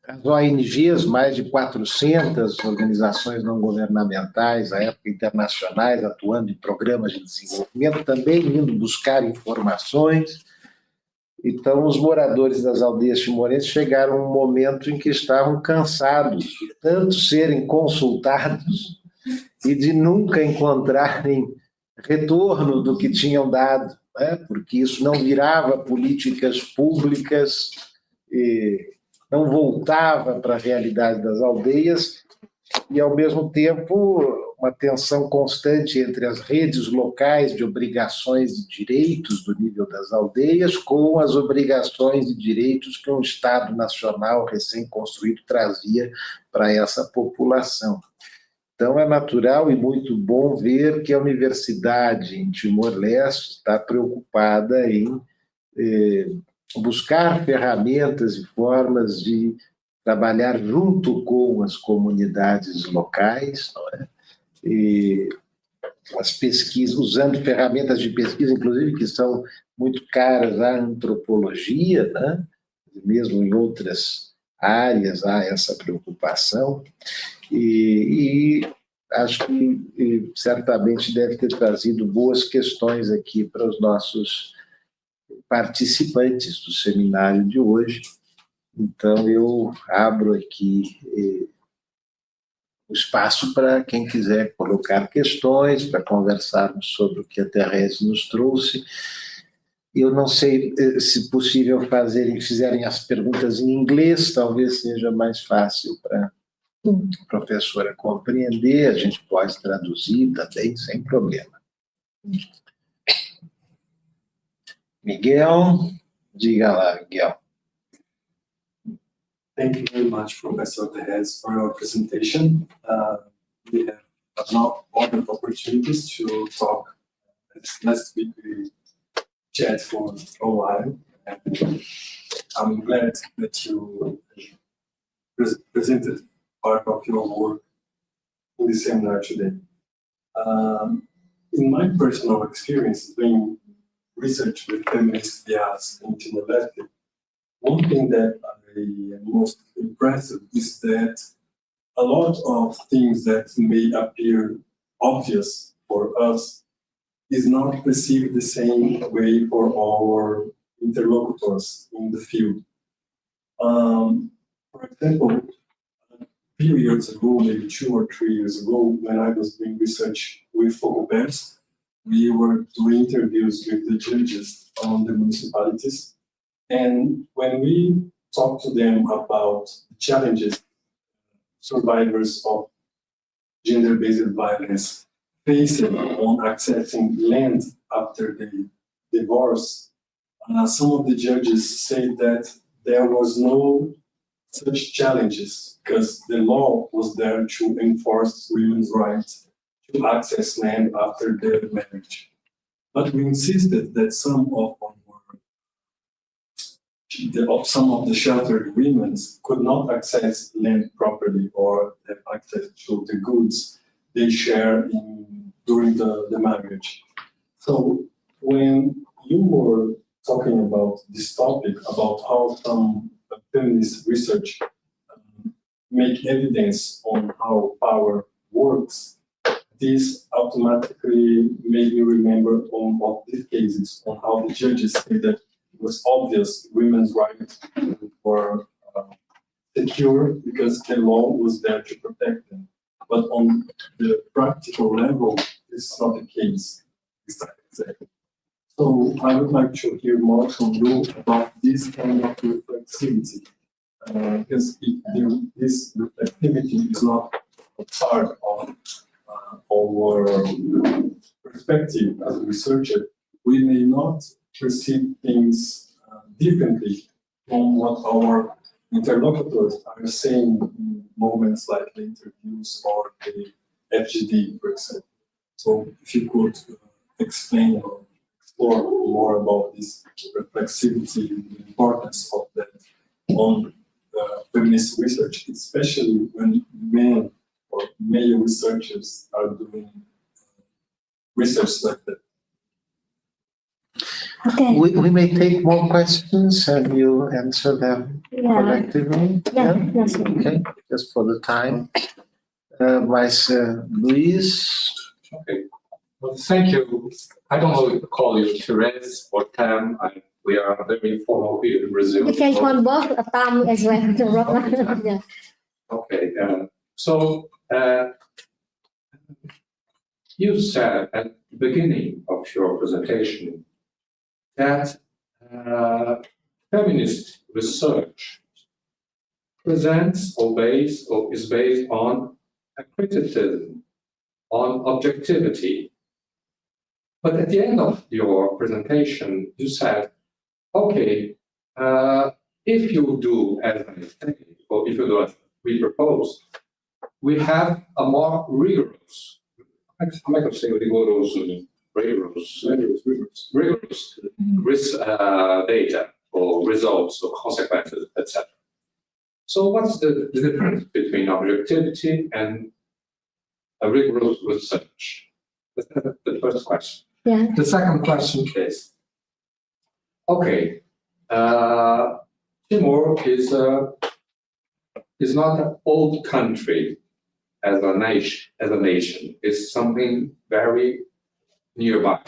as ONGs, mais de 400 organizações não governamentais, à época internacionais, atuando em programas de desenvolvimento, também indo buscar informações. Então, os moradores das aldeias timorenses chegaram a um momento em que estavam cansados de tanto serem consultados e de nunca encontrarem retorno do que tinham dado, né? Porque isso não virava políticas públicas, não voltava para a realidade das aldeias, e, ao mesmo tempo, uma tensão constante entre as redes locais de obrigações e direitos do nível das aldeias com as obrigações e direitos que um Estado nacional recém-construído trazia para essa população. Então, é natural e muito bom ver que a universidade em Timor-Leste está preocupada em buscar ferramentas e formas de trabalhar junto com as comunidades locais, não é? E as pesquisas, usando ferramentas de pesquisa, inclusive, que são muito caras à antropologia, né? Mesmo em outras áreas há essa preocupação, e acho que certamente deve ter trazido boas questões aqui para os nossos participantes do seminário de hoje. Então, eu abro aqui o espaço para quem quiser colocar questões, para conversarmos sobre o que a Therese nos trouxe. Eu não sei se possível fizerem as perguntas em inglês, talvez seja mais fácil para a professora compreender, a gente pode traduzir também, sem problema. Miguel, diga lá, Miguel. Thank you very much, Professor Therese, for your presentation. We have a lot of opportunities to talk. Last week we chat for a while, and I'm glad that you presented part of your work in the seminar today. In my personal experience doing research with feminist ideas in Timor-Leste, one thing that I am most impressed is that a lot of things that may appear obvious for us is not perceived the same way for our interlocutors in the field. For example, a few years ago, maybe 2 or 3 years ago, when I was doing research with Acompanhe, we were doing interviews with the judges on the municipalities. And when we talk to them about the challenges survivors of gender-based violence face on accessing land after the divorce, some of the judges say that there was no such challenges because the law was there to enforce women's rights to access land after their marriage. But we insisted that some of the sheltered women could not access land properly or have access to the goods they share during the marriage. So when you were talking about this topic, about how some feminist research make evidence on how power works, this automatically made me remember of these cases, on how the judges say that it was obvious women's rights were secure because the law was there to protect them. But on the practical level, this is not the case. Exactly. So I would like to hear more from you about this kind of reflexivity. Because if this reflexivity is not a part of our perspective as a researcher, we may not perceive things differently from what our interlocutors are saying in moments like the interviews or the FGD, for example. So if you could explain or explore more about this reflexivity and the importance of that on feminist research, especially when men or male researchers are doing research like that. Okay. We may take more questions and you answer them collectively. Yeah. Yes. Okay, just for the time. Vice Luis. Okay. Well, thank you. I don't know if to call you Therese or Tam. We are very formal here in Brazil. You can call both Tam as well. Yeah. Okay. So you said at the beginning of your presentation that feminist research presents or is based on a criticism on objectivity. But at the end of your presentation, you said, okay, if you do as I say, or if you do as we propose, we have a more rigorous, how am I say rigorous risk data or results or consequences, etc. So what's the difference between objectivity and a rigorous research? That's the first question. Yeah. The second question is, okay, Timor is not an old country as a nation. It's something very nearby.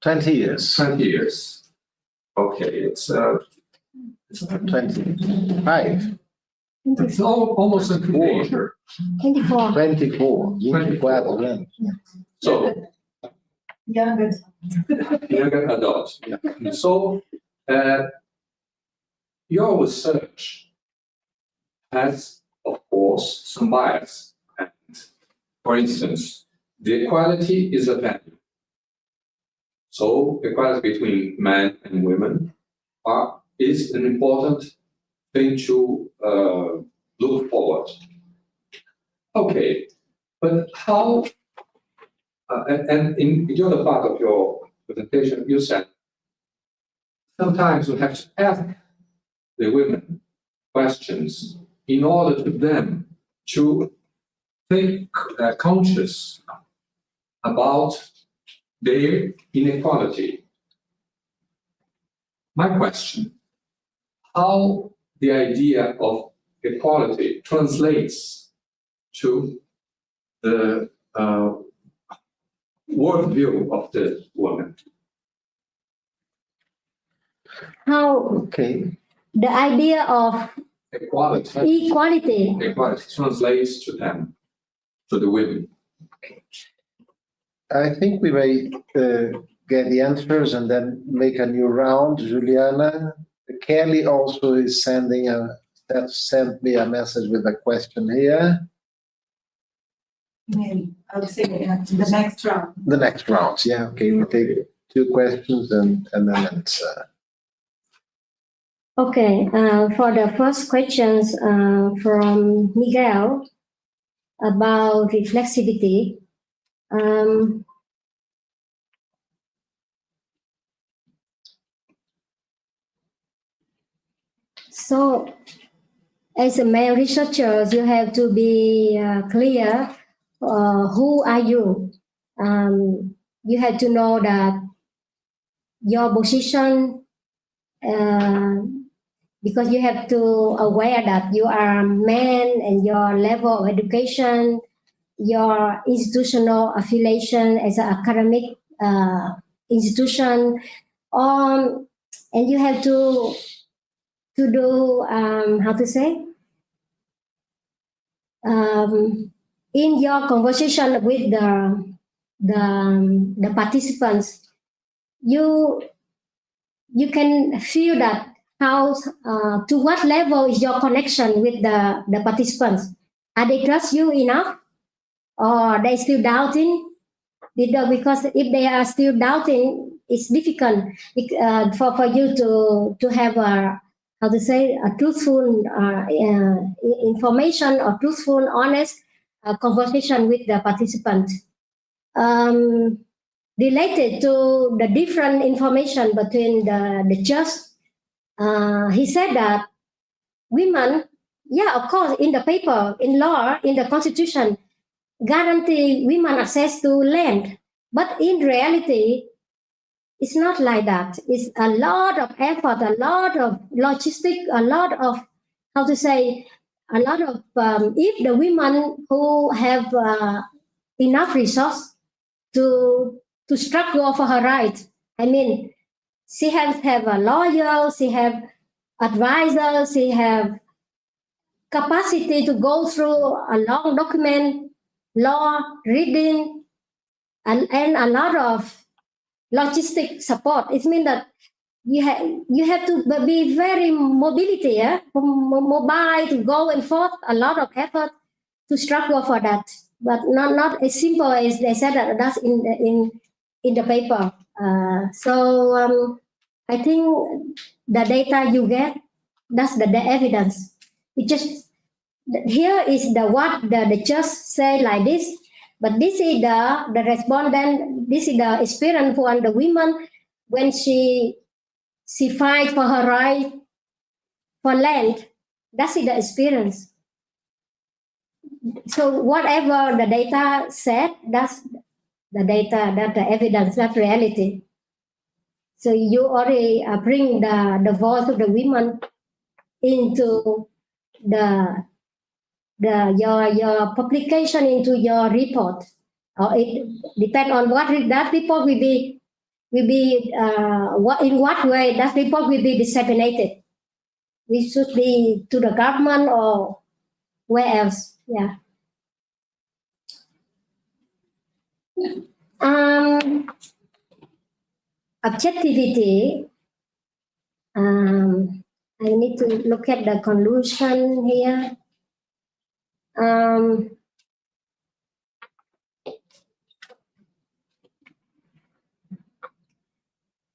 20 years. 20 years. Okay, it's 25. it's almost a teenager. 24. 24. 24 anos. So Younger. younger adults. Yeah. So your research has, of course, some bias. And for instance, the equality is a value. So equality between men and women is an important thing to look forward. Okay, but how? And in the other part of your presentation, you said sometimes we have to ask the women questions in order for them to think conscious about their inequality. My question, how the idea of equality translates to the worldview of the woman? How Okay. the idea of Equality equality. translates to them, to the women. I think we may get the answers and then make a new round. Juliana, Kelly also is sent me a message with a question here. Maybe, I would say the next round. The next round, yeah, okay, we take 2 questions and then answer. Okay, for the first questions from Miguel about reflexivity. So, as a male researcher, you have to be clear. Who are you? You have to know that your position, because you have to aware that you are a man and your level of education, your institutional affiliation as an academic institution, and you have to do how to say in your conversation with the participants, you can feel that how to what level is your connection with the participants. Are they trust you enough, or they still doubting? Because if they are still doubting, it's difficult for you to have a how to say a truthful information or truthful, honest conversation with the participant. Related to the different information between the judge, he said that women, yeah, of course, in the paper, in law, in the constitution, guarantee women access to land. But in reality, it's not like that. It's a lot of effort, a lot of logistics, a lot of, how to say, a lot of, if the women who have enough resource to struggle for her right, I mean, she has have a lawyer, she have advisor, she have capacity to go through a long document, law, reading, and a lot of logistic support. It means that you have to be very mobile to go and forth, a lot of effort to struggle for that, but not as simple as they said that's in the paper. I think the data you get, that's the evidence. It just here is the what the judge say like this, but this is the respondent. This is the experience for the woman when she fight for her right for land. That's the experience. So whatever the data said, that's the data, that's the evidence, that's reality. So you already bring the voice of the women into your publication, into your report. Or it depends on what that report will be in what way that report will be disseminated. We should be to the government or where else. Yeah. Objectivity. I need to look at the conclusion here.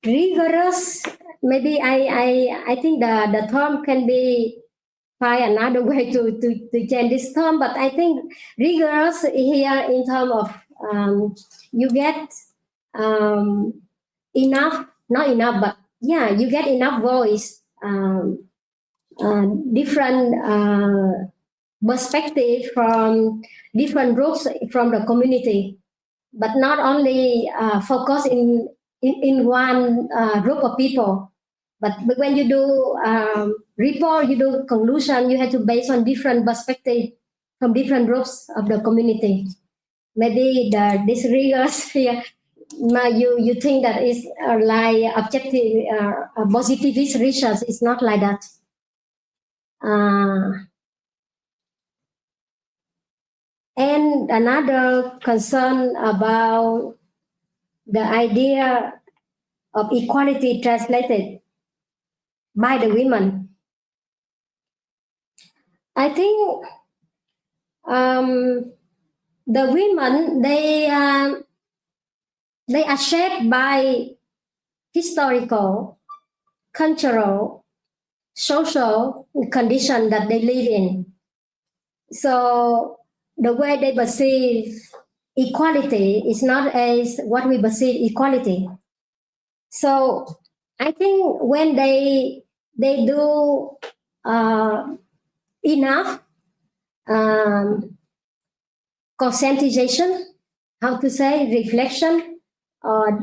Rigorous. Maybe I think the term can be find another way to change this term, but I think rigorous here in terms of you get enough, not enough, but yeah, you get enough voice, different perspective from different groups from the community, but not only focus in one group of people. But when you do report, you do conclusion, you have to base on different perspective from different groups of the community. Maybe this rigorous here, you think that is like objective, positivist research. It's not like that. And another concern about the idea of equality translated by the women. I think the women, they are shaped by historical, cultural, social condition that they live in. So the way they perceive equality is not as what we perceive equality. So I think when they do enough conscientization, how to say, reflection, or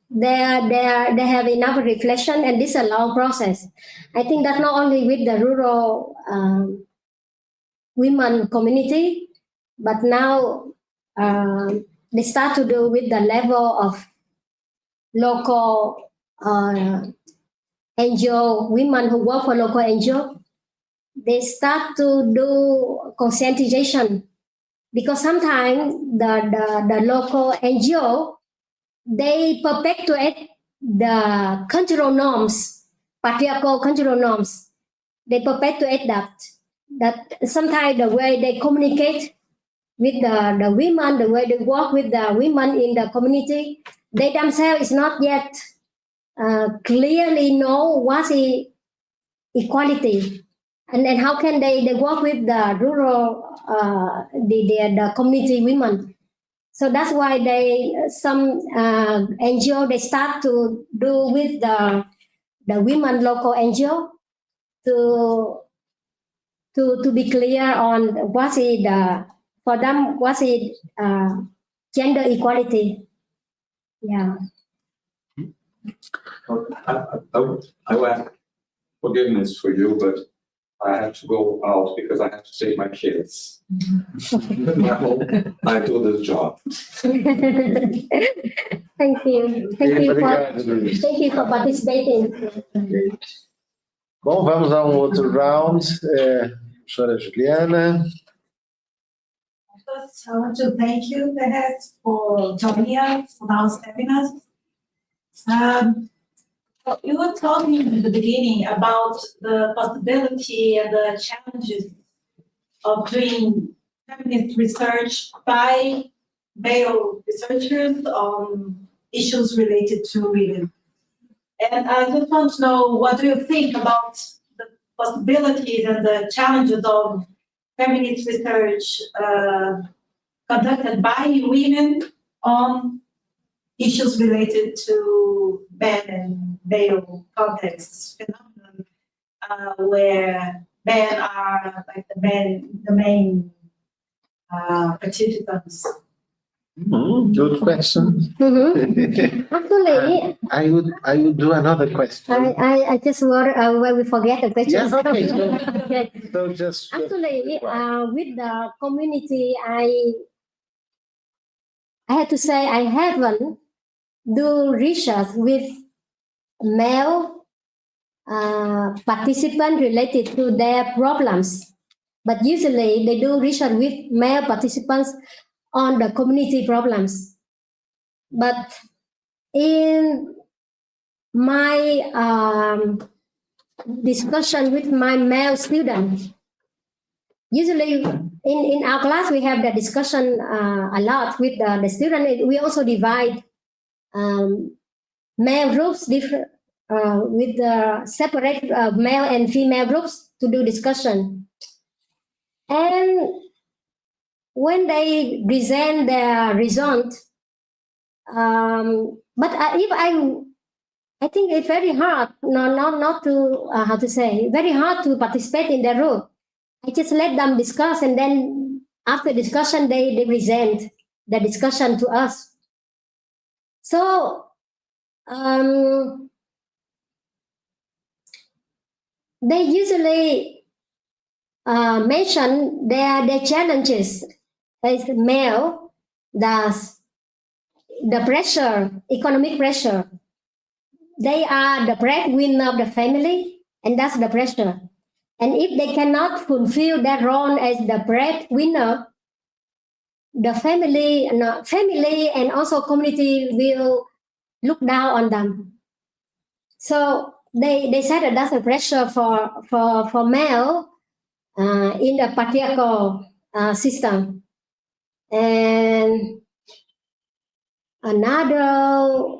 they have enough reflection, and this is a long process. I think that not only with the rural women community, but now they start to do with the level of local NGO, women who work for local NGO. They start to do conscientization, because sometimes the local NGO, they perpetuate the cultural norms, patriarchal cultural norms. They perpetuate that sometimes the way they communicate with the women, the way they work with the women in the community, they themselves is not yet clearly know what is equality, and then how can they work with the rural the community women. So that's why some NGO, they start to do with the women local NGO to be clear on what is for them, what is gender equality. Yeah. I will ask forgiveness for you, but I have to go out because I have to take my kids. I do this job. Thank you. Thank you for participating. Bom, vamos a outro round. Professora Juliana. First, I want to thank you, Therese, for joining us for our seminars. You were talking in the beginning about the possibility and the challenges of doing feminist research by male researchers on issues related to women. And I just want to know, what do you think about the possibilities and the challenges of feminist research conducted by women on issues related to men and male contexts, phenomenon where men are like the main participants? Good question. Actually, I would do another question. I just worry when we forget the question. Yes, okay. Okay. So just Actually, with the community, I have to say I haven't do research with male participants related to their problems, but usually they do research with male participants on the community problems. But in my discussion with my male students, usually in our class we have the discussion a lot with the student. We also divide male groups different with the separate male and female groups to do discussion. And when they present their result, but if I think it's very hard, not to how to say, very hard to participate in the group. I just let them discuss, and then after discussion they present the discussion to us. So they usually mention their challenges as male, the pressure, economic pressure. They are the breadwinner of the family, and that's the pressure. And if they cannot fulfill that role as the breadwinner, the family and also community will look down on them. So they said that that's a pressure for male in the patriarchal system. And another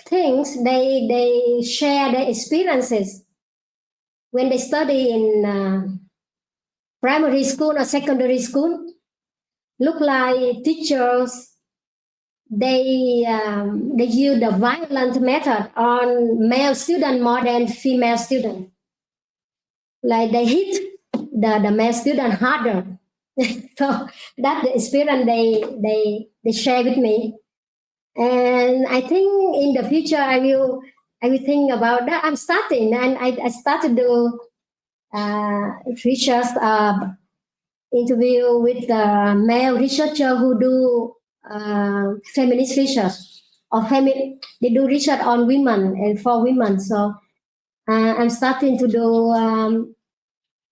things, they share their experiences when they study in primary school or secondary school. Look like teachers, they use the violent method on male student more than female student. Like they hit the male student harder. So that's the experience they share with me. And I think in the future I will think about that. I'm starting, and I started to research interview with the male researcher who do feminist research, or they do research on women and for women. So I'm starting to do.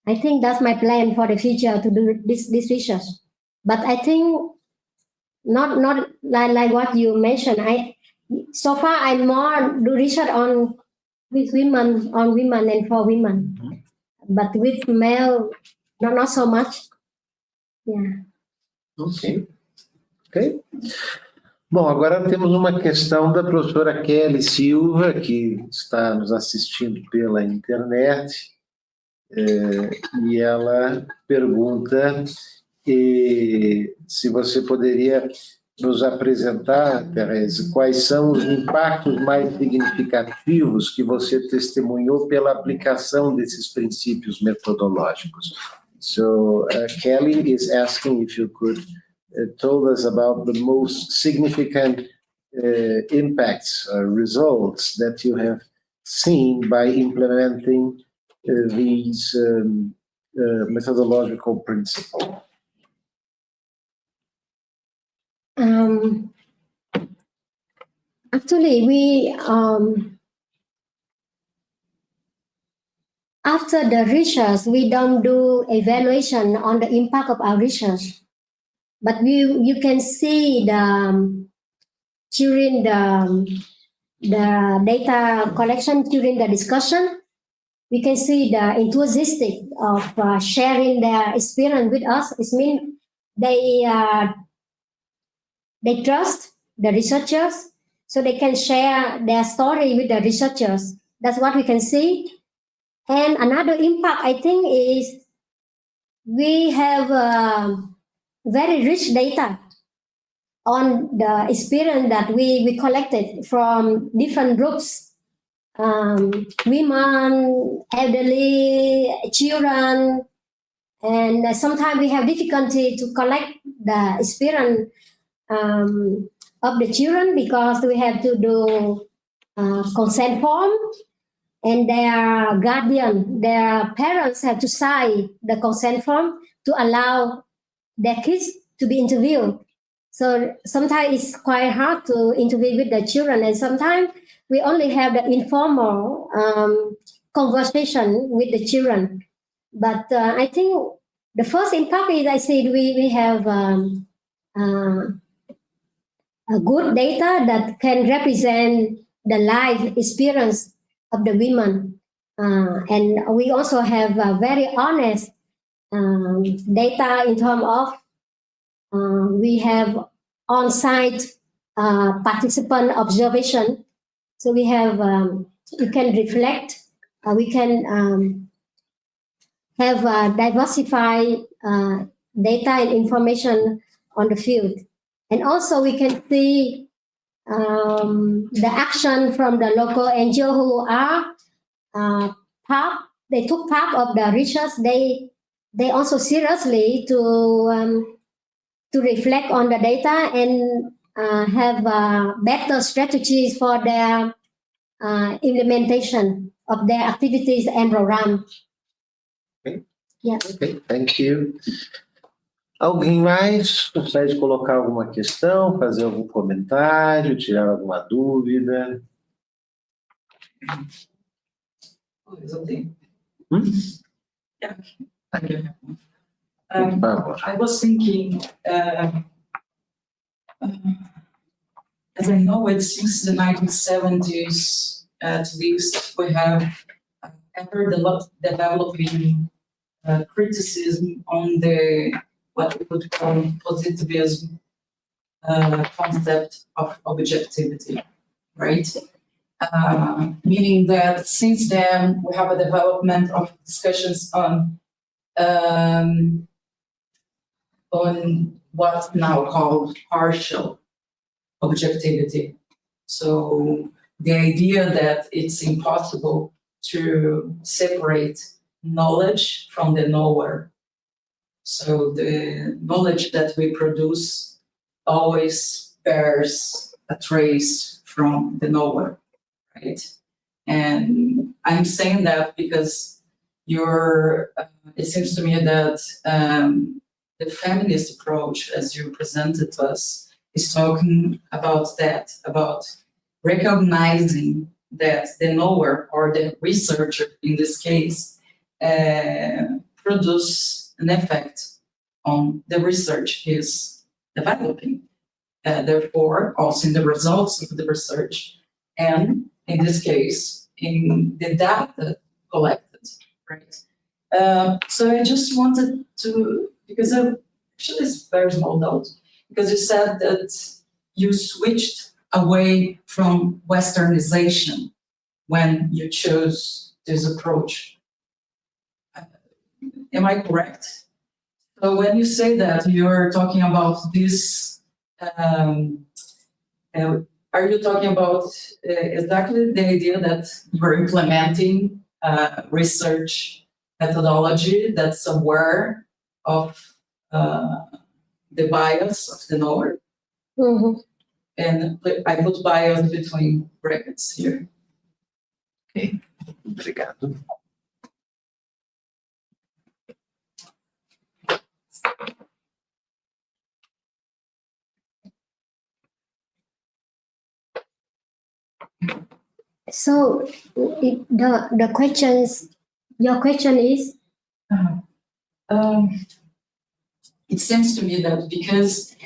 I think that's my plan for the future, to do this research. But I think not like what you mentioned. So far I more do research on women and for women, but with male not so much. Yeah. Ok. Bom, agora temos uma questão da professora Kelly Silva, que está nos assistindo pela internet, e ela pergunta se você poderia nos apresentar, Therese, quais são os impactos mais significativos que você testemunhou pela aplicação desses princípios metodológicos. So Kelly is asking if you could tell us about the most significant impacts or results that you have seen by implementing these methodological principles. Actually, we after the research, we don't do evaluation on the impact of our research, but you can see during the data collection, during the discussion, we can see the enthusiastic of sharing their experience with us. It means they trust the researchers, so they can share their story with the researchers. That's what we can see. And another impact, I think, is we have very rich data on the experience that we collected from different groups, women, elderly, children, and sometimes we have difficulty to collect the experience of the children because we have to do consent form, and their guardian, their parents have to sign the consent form to allow their kids to be interviewed. So sometimes it's quite hard to interview with the children, and sometimes we only have the informal conversation with the children. But I think the first impact is, I said, we have a good data that can represent the life experience of the women. And we also have very honest data in terms of we have on-site participant observation. So we have, we can reflect, we can have diversified data and information on the field. And also we can see the action from the local NGO who are they took part of the research. They also seriously to reflect on the data and have better strategies for their implementation of their activities and program. Okay. Yeah. Okay, thank you. Alguém mais gostaria de colocar alguma questão, fazer algum comentário, tirar alguma dúvida? Eu tenho. Yeah. Por favor. I was thinking, as I know it, since the 1970s, at least, we have ever developing criticism on the what we would call positivism concept of objectivity, right? Meaning that since then we have a development of discussions on what's now called partial objectivity. So the idea that it's impossible to separate knowledge from the knower. So the knowledge that we produce always bears a trace from the knower, right? And I'm saying that because it seems to me that the feminist approach, as you presented to us, is talking about that, about recognizing that the knower or the researcher in this case produce an effect on the research he's developing, therefore also in the results of the research, and in this case in the data collected, right? So I just wanted to, because actually it's a very small note, because you said that you switched away from Westernization when you chose this approach. Am I correct? So when you say that, you're talking about this, are you talking about exactly the idea that you're implementing research methodology that's aware of the bias of the knower? Mm-hmm. And I put bias between brackets here. Ok, obrigado. So the questions, your question is? It seems to me that because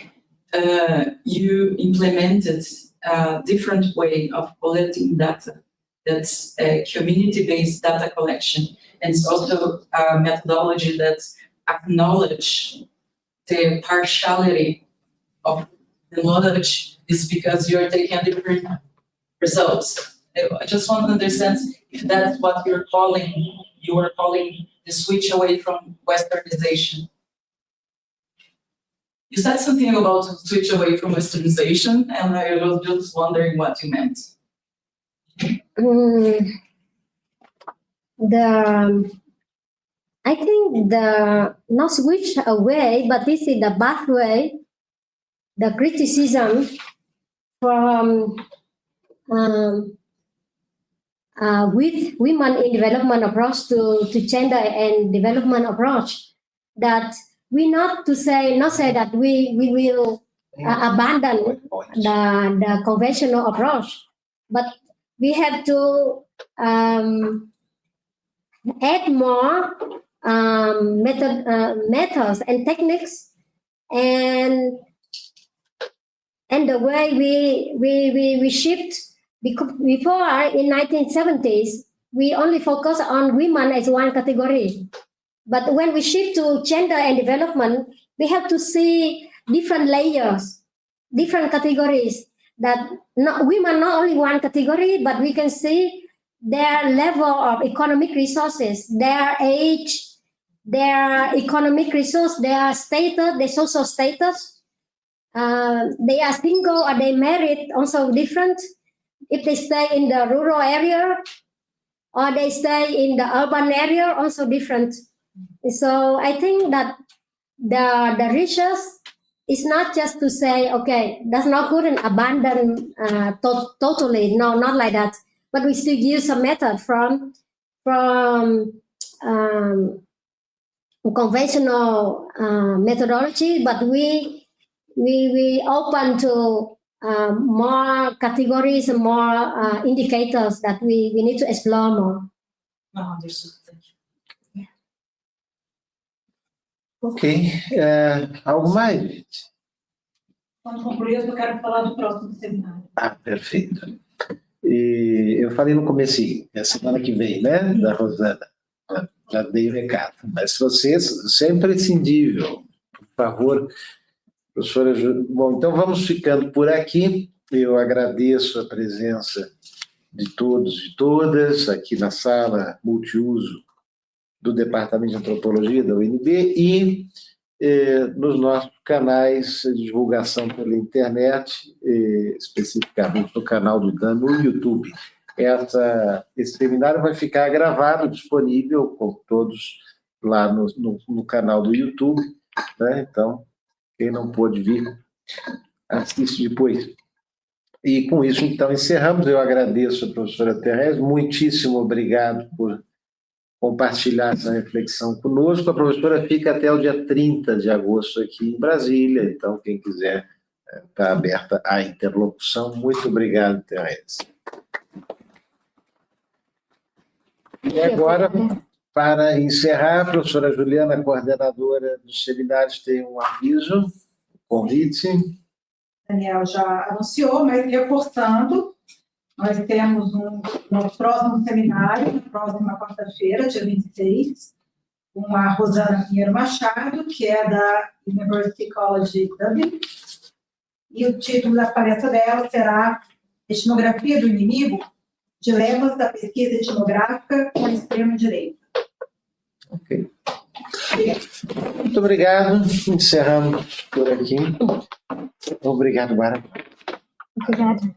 you implemented a different way of collecting data that's a community-based data collection. And it's also a methodology that acknowledges the partiality of the knowledge is because you're taking different results. I just want to understand if that's what you are calling the switch away from Westernization. You said something about switch away from Westernization, and I was just wondering what you meant. I think not switch away, but this is the pathway, the criticism from with women in development approach to gender and development approach, that we not say that we will abandon the conventional approach, but we have to add more methods and techniques, and the way we shift. Because before, in 1970s, we only focus on women as one category. But when we shift to gender and development, we have to see different layers, different categories. That women not only one category, but we can see their level of economic resources, their age, their economic resource, their status, their social status. They are single or they married, also different. If they stay in the rural area or they stay in the urban area, also different. So I think that the research is not just to say, okay, that's not good and abandon totally. No, not like that. But we still use some method from conventional methodology, but we open to more categories and more indicators that we need to explore more. Understood. Thank you. Ok. Algo mais, gente? Quando concluir, eu quero falar do próximo seminário. Perfeito. E eu falei no comecinho, é semana que vem, né, da Rosana. Já dei o recado. Mas se vocês, isso é imprescindível, por favor, professora. Bom, então vamos ficando por aqui. Eu agradeço a presença de todos e todas aqui na sala multiuso do Departamento de Antropologia da UNB e nos nossos canais de divulgação pela internet, especificamente no canal do Dan no YouTube. Esse seminário vai ficar gravado, disponível, com todos lá no canal do YouTube, né? Então, quem não pôde vir, assiste depois. E com isso, então, encerramos. Eu agradeço a professora Therese, muitíssimo obrigado por compartilhar essa reflexão conosco. A professora fica até o dia 30 de agosto aqui em Brasília, então, quem quiser, está aberta à interlocução. Muito obrigado, Therese. E agora, para encerrar, a professora Juliana, coordenadora dos seminários, tem um aviso, um convite. Daniel já anunciou, mas reforçando, nós temos no próximo seminário, na próxima quarta-feira, dia 26, com a Rosana Pinheiro Machado, que é da University College Dublin, e o título da palestra dela será Etnografia do Inimigo, Dilemas da Pesquisa Etnográfica com a Extrema-Direita. Ok. Muito obrigado. Encerramos por aqui. Obrigado, Bárbara. Obrigada.